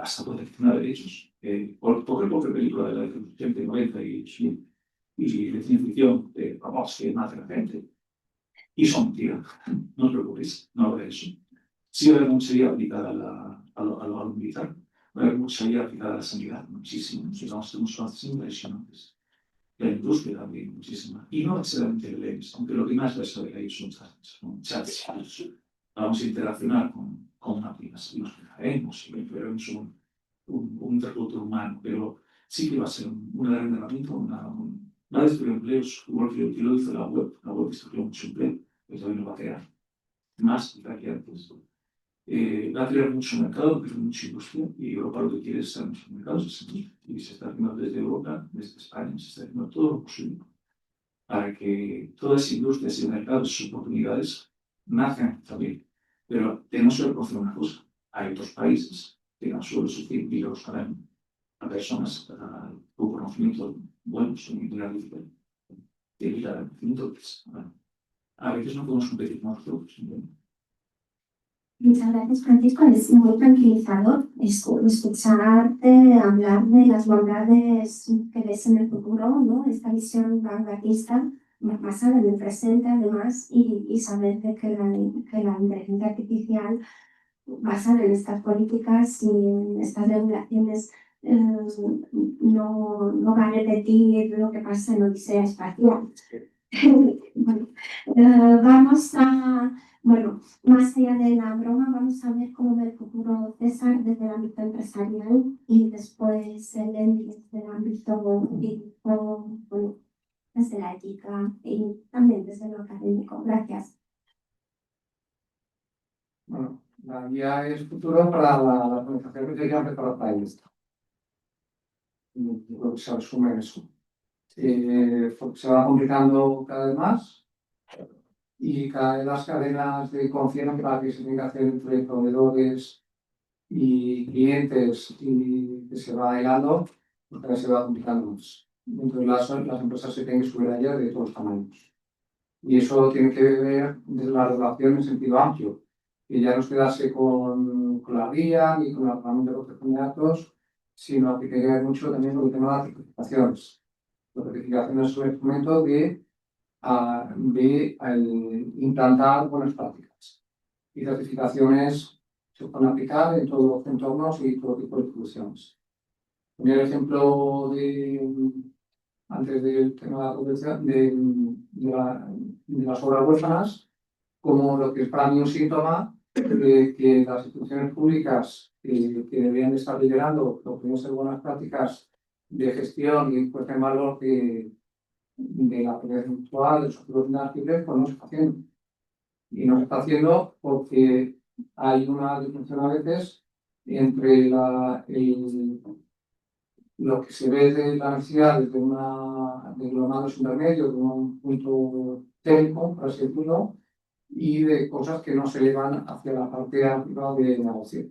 hasta protección de derechos. Cualquier película de la década de 90 y de ciencia ficción, vamos, que mata a la gente. Y son mentiras, no os preocupéis, no habrá eso. Sí va a haber mucha IA aplicada a lo militar, va a haber mucha IA aplicada a la sanidad, muchísimo. Si vamos a hacer unos avances impresionantes. La industria también, muchísima. Y no necesariamente el EMS, aunque lo que más va a saber ahí son chats. Vamos a interaccionar con máquinas y nos fijaremos y veremos un interlocutor humano, pero sí que va a ser una gran herramienta, va a destruir empleos, igual que lo hizo la web destruyó mucho empleo, pero también lo va a crear más que antes. Va a crear mucho mercado, pero mucha industria, y Europa lo que quiere es estar en muchos mercados, y se está haciendo desde Europa, desde España, se está haciendo todo lo posible para que todas esas industrias y mercados, sus oportunidades, nazcan también. Pero tenemos que reconocer una cosa, hay otros países que no solo suficientes para personas con conocimientos buenos en inteligencia, que el conocimiento, a veces no podemos competir con nosotros. Muchas gracias, Francisco. Es muy tranquilizador escucharte hablar de las bondades que ves en el futuro, ¿no? Esta visión vanguardista basada en el presente, además, y saber de que la inteligencia artificial basada en estas políticas y en estas regulaciones no va a repetir lo que pasa en Odisea Espacial. Bueno, vamos a... Bueno, más allá de la broma, vamos a ver cómo ve el futuro César desde el ámbito empresarial y después Eleni desde el ámbito jurídico, bueno, desde la ética y también desde lo académico. Gracias. Bueno, la guía es futuro para la organización que quería empezar a país. Creo que se resume en eso. Se va complicando cada vez más. Y cada vez las cadenas de confianza, la que se tiene que hacer entre proveedores y clientes y que se va hilando, pues cada vez se va complicando más. Entonces las empresas se tienen que subir a ellas de todos los tamaños. Y eso tiene que ver desde la regulación en sentido amplio, que ya no es quedarse con la guía ni con la herramienta de protección de datos, sino que tiene que ver mucho también con el tema de las certificaciones. La certificación es un instrumento de implantar buenas prácticas. Y certificaciones se pueden aplicar en todos los entornos y todo tipo de soluciones. Ponía el ejemplo antes del tema de las obras huérfanas, como lo que es para mí un síntoma de que las instituciones públicas que deberían de estar liderando lo que deben ser buenas prácticas de gestión y puesta en valor de la propiedad intelectual, de los objetivos inaccesibles, pues no se está haciendo. Y no se está haciendo porque hay una disfunción a veces entre lo que se ve de la necesidad de los mandos intermedios, de un punto técnico, por así decirlo, y de cosas que no se elevan hacia la parte activa de negocio.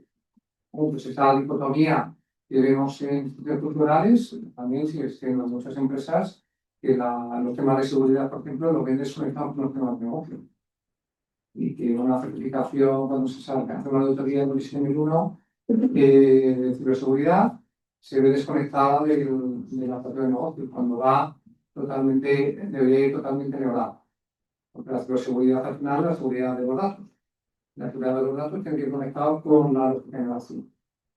Pues esa dicotomía que vemos en instituciones culturales también sigue existiendo en muchas empresas que los temas de seguridad, por ejemplo, lo ven desconectados con los temas de negocio. Y que una certificación, cuando se sabe hacer una auditoría de ISO 9001 de ciberseguridad, se ve desconectada de la parte de negocio, cuando debería ir totalmente neurada. Porque la ciberseguridad al final es la seguridad de los datos. La seguridad de los datos tiene que ir conectado con la lógica de negocio.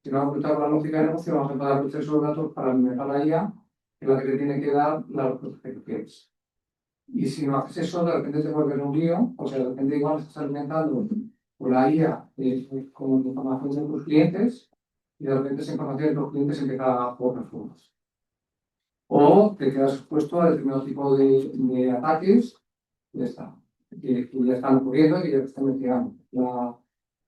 Si no vamos a conectar con la lógica de negocio, vamos a poder aprovechar esos datos para alimentar la IA, que es la que te tiene que dar la respuesta que quieres. Y si no haces eso, de repente te vuelves un lío, o sea, de repente igual estás alimentando con la IA con información de tus clientes, y de repente esa información de tus clientes empieza por reformas. O te quedas expuesto a determinado tipo de ataques, ya está, que ya están ocurriendo y que ya te están investigando.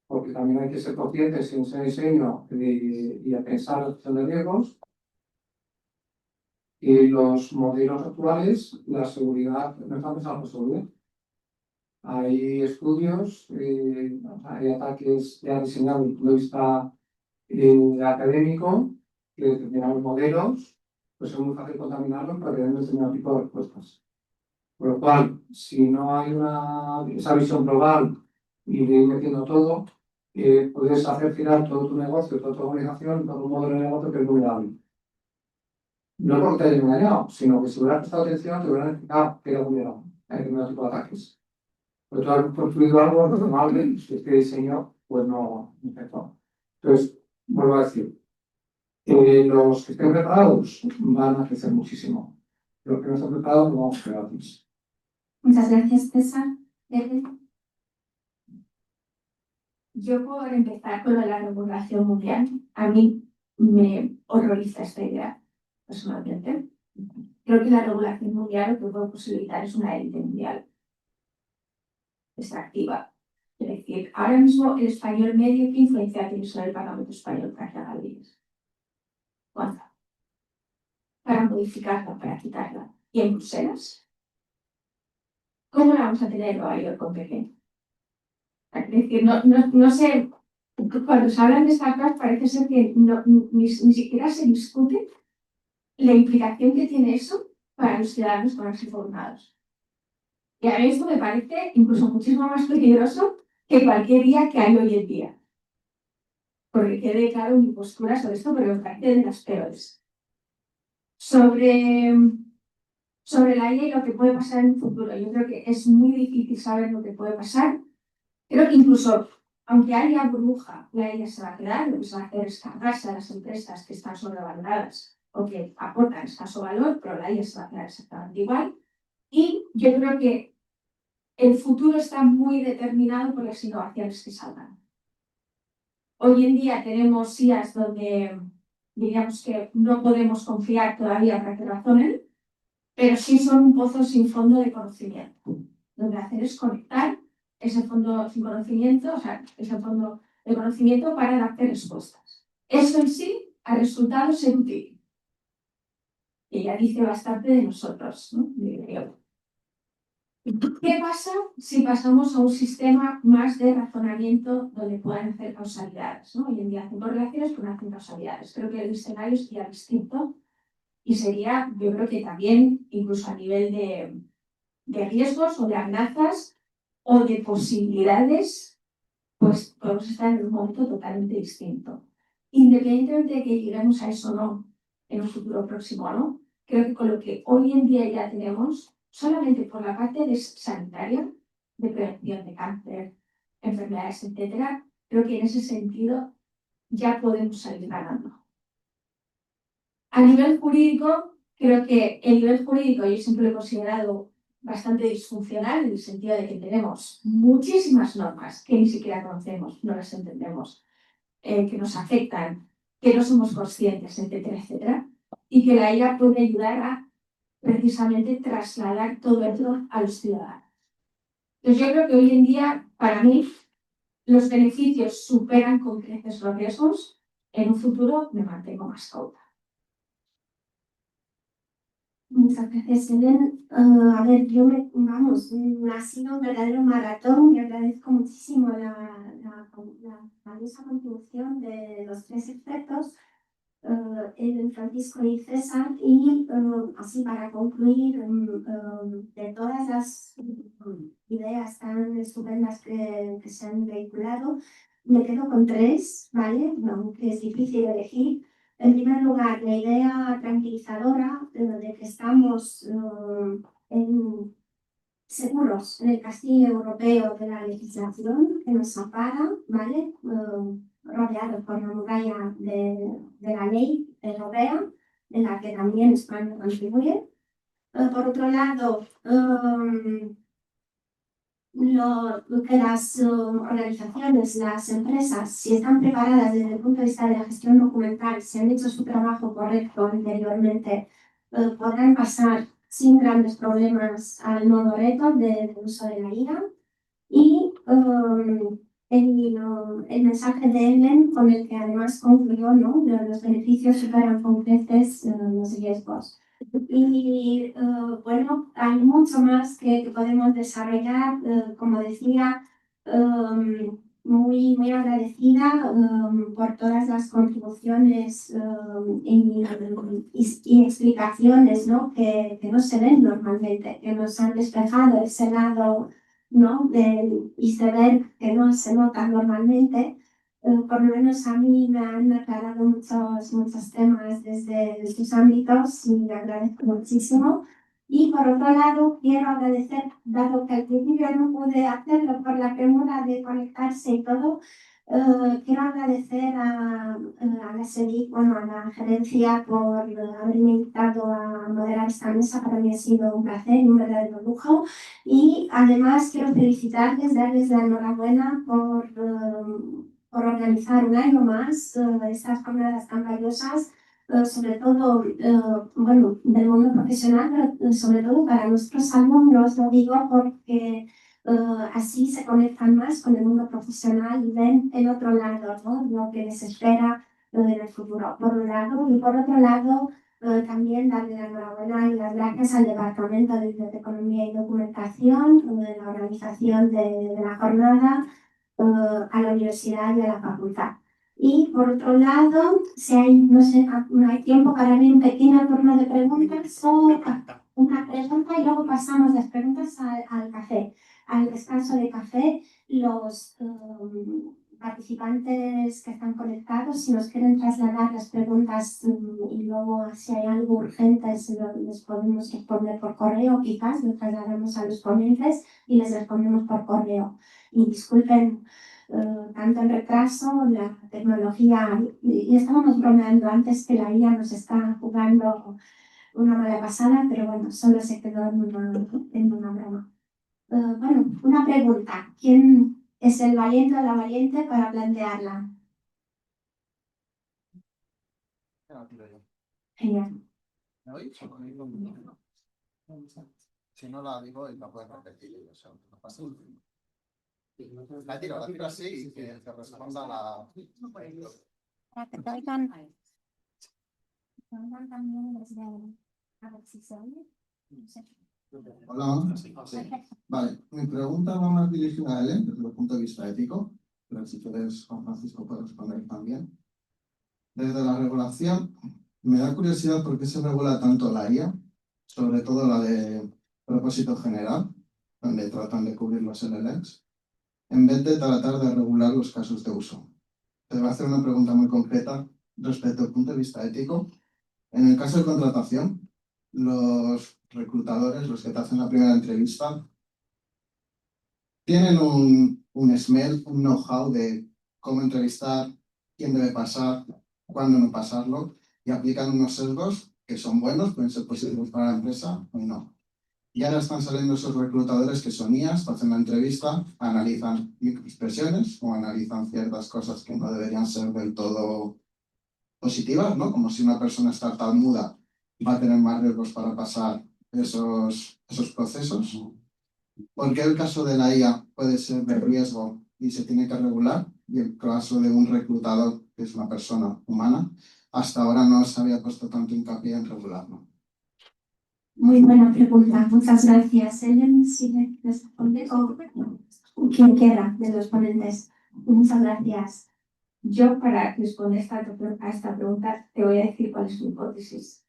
Porque también hay que ser conscientes en ese diseño y a pensar la gestión de riesgos. Y los modelos actuales, la seguridad, no están pensados por seguridad. Hay estudios, hay ataques ya diseñados desde el punto de vista académico, que determinados modelos, pues es muy fácil contaminarlos para tener determinado tipo de respuestas. Por lo cual, si no hay esa visión global y de ir metiendo todo, puedes hacer girar todo tu negocio, toda tu organización, todo un modelo de negocio que es vulnerable. No porque te hayan engañado, sino que si hubieras prestado atención, te hubieran explicado que era vulnerable a determinado tipo de ataques. Pero tú has construido algo normal y este diseño, pues no empezó. Entonces, vuelvo a decir, los que estén preparados van a crecer muchísimo. Los que no estén preparados no vamos a crear gratis. Muchas gracias, César. Yo por empezar con lo de la regulación mundial, a mí me horroriza esta idea, personalmente. Creo que la regulación mundial lo que puede posibilitar es una élite mundial extractiva. Es decir, ahora mismo el español medio, ¿qué influencia tiene sobre el Parlamento español para que haga leyes? ¿Cuánta? Para modificarla, para quitarla. ¿Y en Bruselas? ¿Cómo la vamos a tener en Nueva York con pequeño? Es decir, no sé, cuando se hablan de estas cosas parece ser que ni siquiera se discute la implicación que tiene eso para los ciudadanos con los informados. Y a mí esto me parece incluso muchísimo más peligroso que cualquier día que hay hoy en día. Porque quede claro mi postura sobre esto, pero me parece de las peores. Sobre la IA y lo que puede pasar en el futuro. Yo creo que es muy difícil saber lo que puede pasar. Creo que incluso, aunque haya burbuja, la IA se va a quedar. Lo que se va a hacer es cargarse a las empresas que están sobrevaloradas o que aportan escaso valor, pero la IA se va a quedar exactamente igual. Y yo creo que el futuro está muy determinado por las innovaciones que salgan. Hoy en día tenemos IAs donde diríamos que no podemos confiar todavía para que razonen, pero sí son un pozo sin fondo de conocimiento. Lo que hacen es conectar ese fondo sin conocimiento, o sea, ese fondo de conocimiento para darte respuestas. Eso en sí ha resultado ser útil. Que ya dice bastante de nosotros, ¿no? ¿Qué pasa si pasamos a un sistema más de razonamiento donde puedan hacer causalidades, ¿no? Hoy en día hacen correlaciones, pero no hacen causalidades. Creo que el escenario sería distinto y sería, yo creo que también, incluso a nivel de riesgos o de amenazas o de posibilidades, pues podemos estar en un momento totalmente distinto. Independientemente de que lleguemos a eso o no en un futuro próximo, ¿no? Creo que con lo que hoy en día ya tenemos, solamente por la parte de sanitaria, de prevención de cáncer, enfermedades, etcétera, creo que en ese sentido ya podemos salir ganando. A nivel jurídico, creo que el nivel jurídico yo siempre lo he considerado bastante disfuncional en el sentido de que tenemos muchísimas normas que ni siquiera conocemos, no las entendemos, que nos afectan, que no somos conscientes, etcétera, etcétera, y que la IA puede ayudar a precisamente trasladar todo esto a los ciudadanos. Entonces yo creo que hoy en día, para mí, los beneficios superan con creces los riesgos. En un futuro me mantengo más cauta. Muchas gracias, Helen. A ver, ha sido un verdadero maratón y agradezco muchísimo la valiosa contribución de los tres expertos, Helen, Francisco y César. Y así para concluir, de todas las ideas tan estupendas que se han vehiculado, me quedo con tres, ¿vale? Aunque es difícil elegir. En primer lugar, la idea tranquilizadora de que estamos seguros en el castillo europeo de la legislación que nos ampara, ¿vale? Rodeados por la muralla de la ley europea, en la que también España contribuye. Por otro lado, que las organizaciones, las empresas, si están preparadas desde el punto de vista de la gestión documental, si han hecho su trabajo correcto anteriormente, podrán pasar sin grandes problemas al nuevo reto del uso de la IA. Y el mensaje de Ellen, con el que además concluyó, ¿no? Los beneficios superan con creces los riesgos. Y bueno, hay mucho más que podemos desarrollar. Como decía, muy agradecida por todas las contribuciones y explicaciones, ¿no? que no se ven normalmente, que nos han despejado ese lado, ¿no? del iceberg que no se nota normalmente. Por lo menos a mí me han aclarado muchos temas desde sus ámbitos y agradezco muchísimo. Y por otro lado, quiero agradecer, dado que al principio no pude hacerlo por la premura de conectarse y todo, quiero agradecer a la SEDIC, bueno, a la gerencia por haberme invitado a moderar esta mesa. Para mí ha sido un placer y un verdadero lujo. Y además quiero felicitarles, darles la enhorabuena por organizar un año más estas jornadas tan valiosas, sobre todo, bueno, del mundo profesional, pero sobre todo para nuestros alumnos, lo digo porque así se conectan más con el mundo profesional y ven el otro lado, ¿no? Lo que les espera en el futuro, por un lado. Y por otro lado, también darle la enhorabuena y las gracias al Departamento de Biblioteconomía y Documentación, de la organización de la jornada, a la universidad y a la facultad. Y por otro lado, si hay, no sé, no hay tiempo para abrir un pequeño turno de preguntas o una pregunta y luego pasamos las preguntas al café, al descanso de café. Los participantes que están conectados, si nos quieren trasladar las preguntas y luego si hay algo urgente, les podemos responder por correo, quizás lo trasladamos a los ponentes y les respondemos por correo. Y disculpen tanto el retraso, la tecnología, y estábamos bromeando antes que la IA nos está jugando una mala pasada, pero bueno, solo se quedó en una broma. Bueno, una pregunta. ¿Quién es el valiente o la valiente para plantearla? Genial. ¿Me oís? Si no la digo, la puedes repetir. O sea, no pasa nada. La tiro así y que te responda la... Para que te oigan también desde... A ver si se oye. No sé. Hola. Sí. Vale, mi pregunta va más dirigida a él desde el punto de vista ético, pero si quieres, Juan Francisco, puede responder también. Desde la regulación, me da curiosidad por qué se regula tanto la IA, sobre todo la de propósito general, donde tratan de cubrir los LLMs, en vez de tratar de regular los casos de uso. Te voy a hacer una pregunta muy concreta respecto al punto de vista ético. En el caso de contratación, los reclutadores, los que te hacen la primera entrevista, tienen un smell, un know-how de cómo entrevistar, quién debe pasar, cuándo no pasarlo, y aplican unos sesgos que son buenos, pueden ser positivos para la empresa o no. Y ahora están saliendo esos reclutadores que son IAs, hacen la entrevista, analizan microexpresiones o analizan ciertas cosas que no deberían ser del todo positivas, ¿no? Como si una persona está tartamuda va a tener más riesgos para pasar esos procesos. ¿Por qué el caso de la IA puede ser de riesgo y se tiene que regular? Y el caso de un reclutador, que es una persona humana, hasta ahora no se había puesto tanto hincapié en regularlo. Muy buena pregunta, muchas gracias. Ellen, si me responde o quien quiera de los ponentes. Muchas gracias. Yo, para responder a esta pregunta, te voy a decir cuál es mi hipótesis.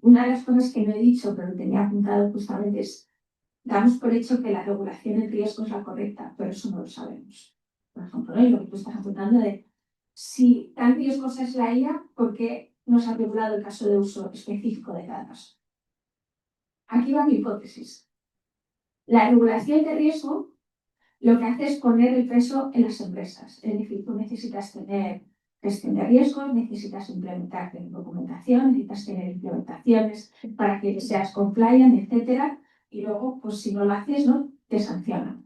Una de las cosas que no he dicho, pero tenía apuntado justamente, es: damos por hecho que la regulación en riesgo es la correcta, pero eso no lo sabemos. Por ejemplo, ¿no? Y lo que tú estás apuntando de si tan riesgosa es la IA, ¿por qué no se ha regulado el caso de uso específico de cada caso? Aquí va mi hipótesis. La regulación de riesgo lo que hace es poner el peso en las empresas. Es decir, tú necesitas tener gestión de riesgos, necesitas implementar documentación, necesitas tener implementaciones para que seas compliant, etcétera. Y luego, pues si no lo haces, ¿no?, te sancionan.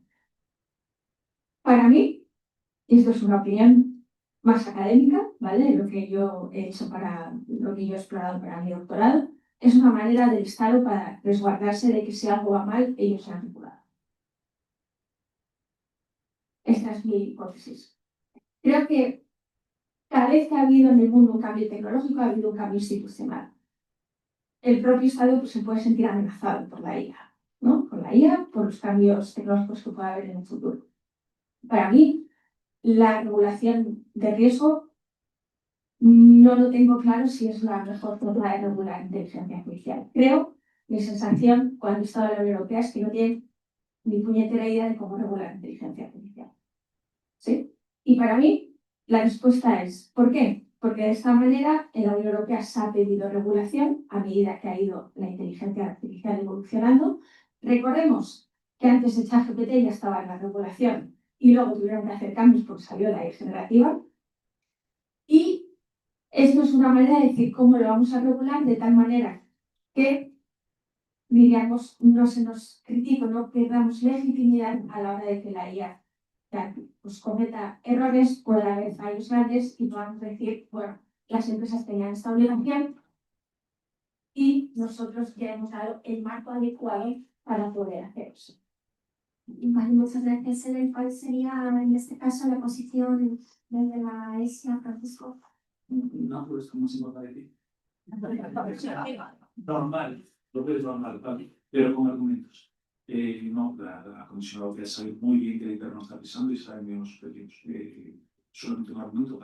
Para mí, y esto es una opinión más académica, ¿vale? Lo que yo he hecho lo que yo he explorado para mi doctorado, es una manera del Estado para resguardarse de que si algo va mal, ellos se han regulado. Esta es mi hipótesis. Creo que cada vez que ha habido en el mundo un cambio tecnológico, ha habido un cambio institucional. El propio Estado pues, se puede sentir amenazado por la IA, ¿no? Por la IA, por los cambios tecnológicos que pueda haber en el futuro. Para mí, la regulación de riesgo no lo tengo claro si es la mejor forma de regular inteligencia artificial. Creo, mi sensación cuando he estado en la Unión Europea es que no tienen ni puñetera idea de cómo regular inteligencia artificial. ¿Sí? Y para mí, la respuesta es, ¿por qué? Porque de esta manera en la Unión Europea se ha pedido regulación a medida que ha ido la inteligencia artificial evolucionando. Recordemos que antes de ChatGPT ya estaba en la regulación y luego tuvieron que hacer cambios porque salió la generativa. Y esto es una manera de decir cómo lo vamos a regular de tal manera que, diríamos, no se nos critique, no perdamos legitimidad a la hora de que la IA pues, cometa errores, puede haber fallos grandes y podamos decir, bueno, las empresas tenían esta obligación y nosotros ya hemos dado el marco adecuado para poder hacer eso. Vale, muchas gracias. ¿Cuál sería en este caso la posición desde la ESIA, Francisco? No, pues como se va a decir. Normal, lo que es normal, ¿vale? Pero con argumentos. No, la Comisión Europea sabe muy bien que el Internet no está pisando y sabe bien los objetivos. Solamente un argumento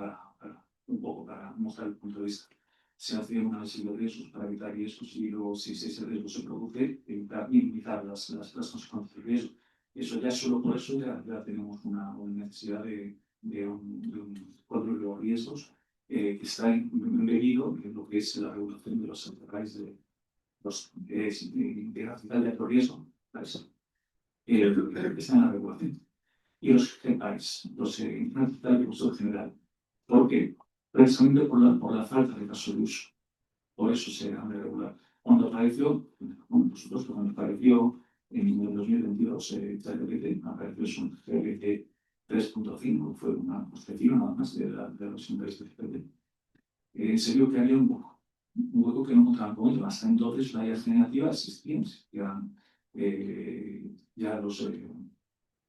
un poco para mostrar el punto de vista. Se hace un análisis de riesgos para evitar riesgos y luego, si ese riesgo se produce, evitar minimizar las consecuencias del riesgo. Eso ya solo por eso ya tenemos una necesidad de un cuadro de riesgos que está embebido en lo que es la regulación de los enterprises de los integral de alto riesgo, que están en la regulación. Y los GPIs, los Internet de uso general. ¿Por qué? Precisamente por la falta de caso de uso. Por eso se han de regular. Cuando apareció, bueno, por supuesto, cuando apareció en el 2022, ChatGPT, apareció un GPT 3.5, fue una concepción nada más de la versión de GPT. Se vio que había un hueco que no encontraban con ello. Hasta entonces la IA generativa existía, ya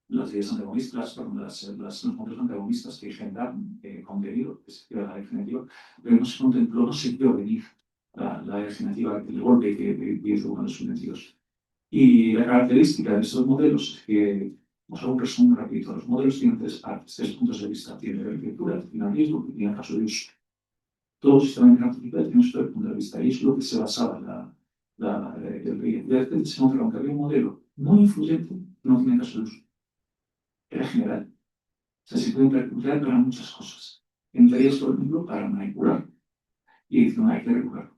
las ideas antagonistas, los modelos antagonistas que generan contenido, que se la IA generativa, pero no se contempló, no se vio venir la IA generativa, el golpe que hizo con los sentidos. Y la característica de estos modelos es que, vamos a un resumen rápido, los modelos tienen tres partes, tres puntos de vista. Tiene la arquitectura, tiene el riesgo y tiene el caso de uso. Todo el sistema de artificial tiene su punto de vista y es lo que se basaba el RIE. De repente se encontraron que había un modelo muy influyente que no tiene caso de uso. Era general. O sea, se puede utilizar para muchas cosas. Entre ellas, por ejemplo, para manipular. Y no hay que regular.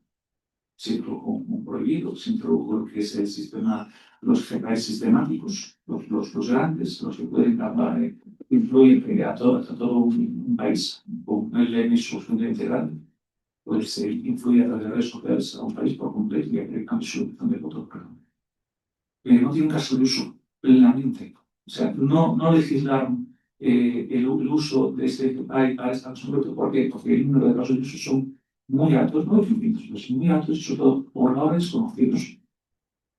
Se introdujo un prohibido, se introdujo lo que es el sistema, los GPIs sistemáticos, los grandes, los que pueden influir a todo un país con el LM suficientemente grande. Pues influye a través de redes sociales a un país por completo y hay cambios de voto. No tiene un caso de uso plenamente. O sea, no legislaron el uso de este GPI para esta concreto. ¿Por qué? Porque el número de casos de uso son muy altos, no infinitos, pero son muy altos y sobre todo pobladores desconocidos.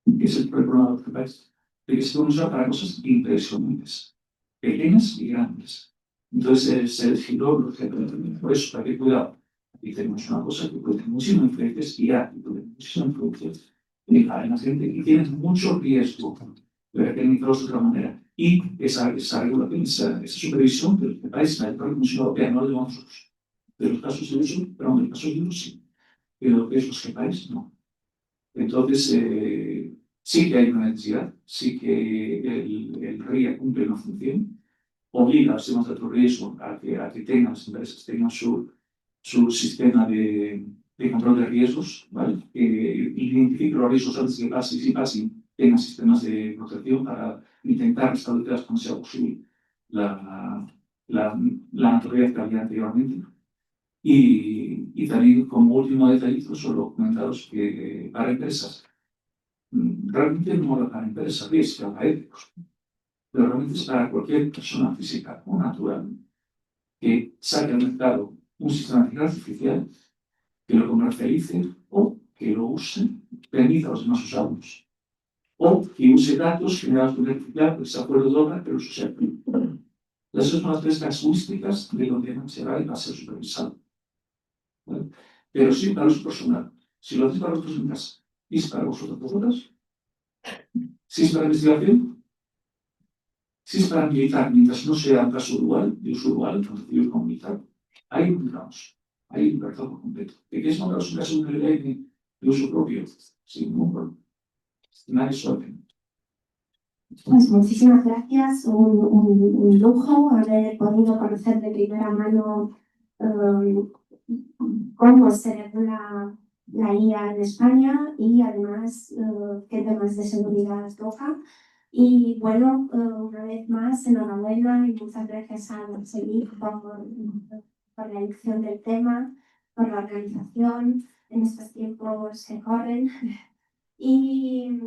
Que es el problema de los GPIs. De que se pueden usar para cosas impresionantes, pequeñas y grandes. Entonces se legisló los GPI. Por eso, para que cuidado. Y tenemos una cosa que puede tener muchísimas influencias y hay muchísimas influencias. Hay una gente que tiene mucho riesgo de organizarlos de otra manera. Y esa regulación, esa supervisión de los países, la Comisión Europea no lo llevamos nosotros. De los casos de uso, pero de los casos de uso sí. Pero lo que es los países no. Entonces, sí que hay una necesidad, sí que el RIA cumple una función, obliga a los sistemas de alto riesgo a que tengan, las empresas tengan su sistema de control de riesgos, ¿vale? Identifique los riesgos antes de que pase y si pasen, tengan sistemas de protección para intentar restablecer hasta donde sea posible la naturaleza que había anteriormente. Y también, como último detallito, solo comentaros que para empresas, realmente no para empresas, es para éticos, pero realmente es para cualquier persona física o natural que saque al mercado un sistema de artificial, que lo comercialice o que lo use, permita a los demás usarlos. O que use datos generados por artificial, que se acuerde de obra, pero use aquí. Esas son las tres casuísticas de donde se va a ser supervisado. ¿Vale? Pero sí para uso personal. Si lo hacéis para vosotros en casa y es para vosotras, si es para investigación, Si es para militar, mientras no sea un caso dual, de uso dual, tanto civil como militar, ahí encontramos, ahí libertad por completo. ¿De qué es un caso de uso propio? Sin ningún problema. Nadie suerte. Pues muchísimas gracias, un lujo haber podido conocer de primera mano cómo se regula la IA en España y además qué temas de seguridad toca. Y bueno, una vez más, enhorabuena y muchas gracias a Marceline por la elección del tema, por la organización en estos tiempos que corren. Y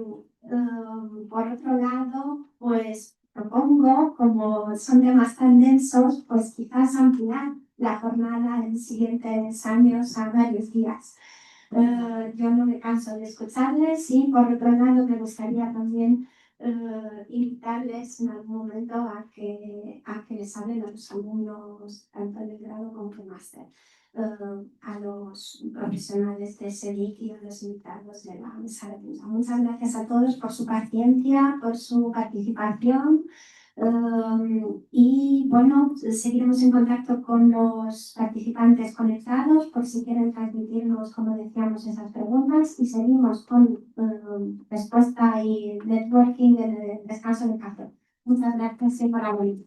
por otro lado, pues propongo, como son temas tan densos, pues quizás ampliar la jornada en siguientes años a varios días. Yo no me canso de escucharles y por otro lado me gustaría también invitarles en algún momento a que les hablen a los alumnos tanto de grado como de máster, a los profesionales de SEDIC y a los invitados de la mesa de prensa. Muchas gracias a todos por su paciencia, por su participación. Y bueno, seguiremos en contacto con los participantes conectados por si quieren transmitirnos, como decíamos, esas preguntas y seguimos con respuesta y networking en el descanso del café. Muchas gracias y enhorabuena.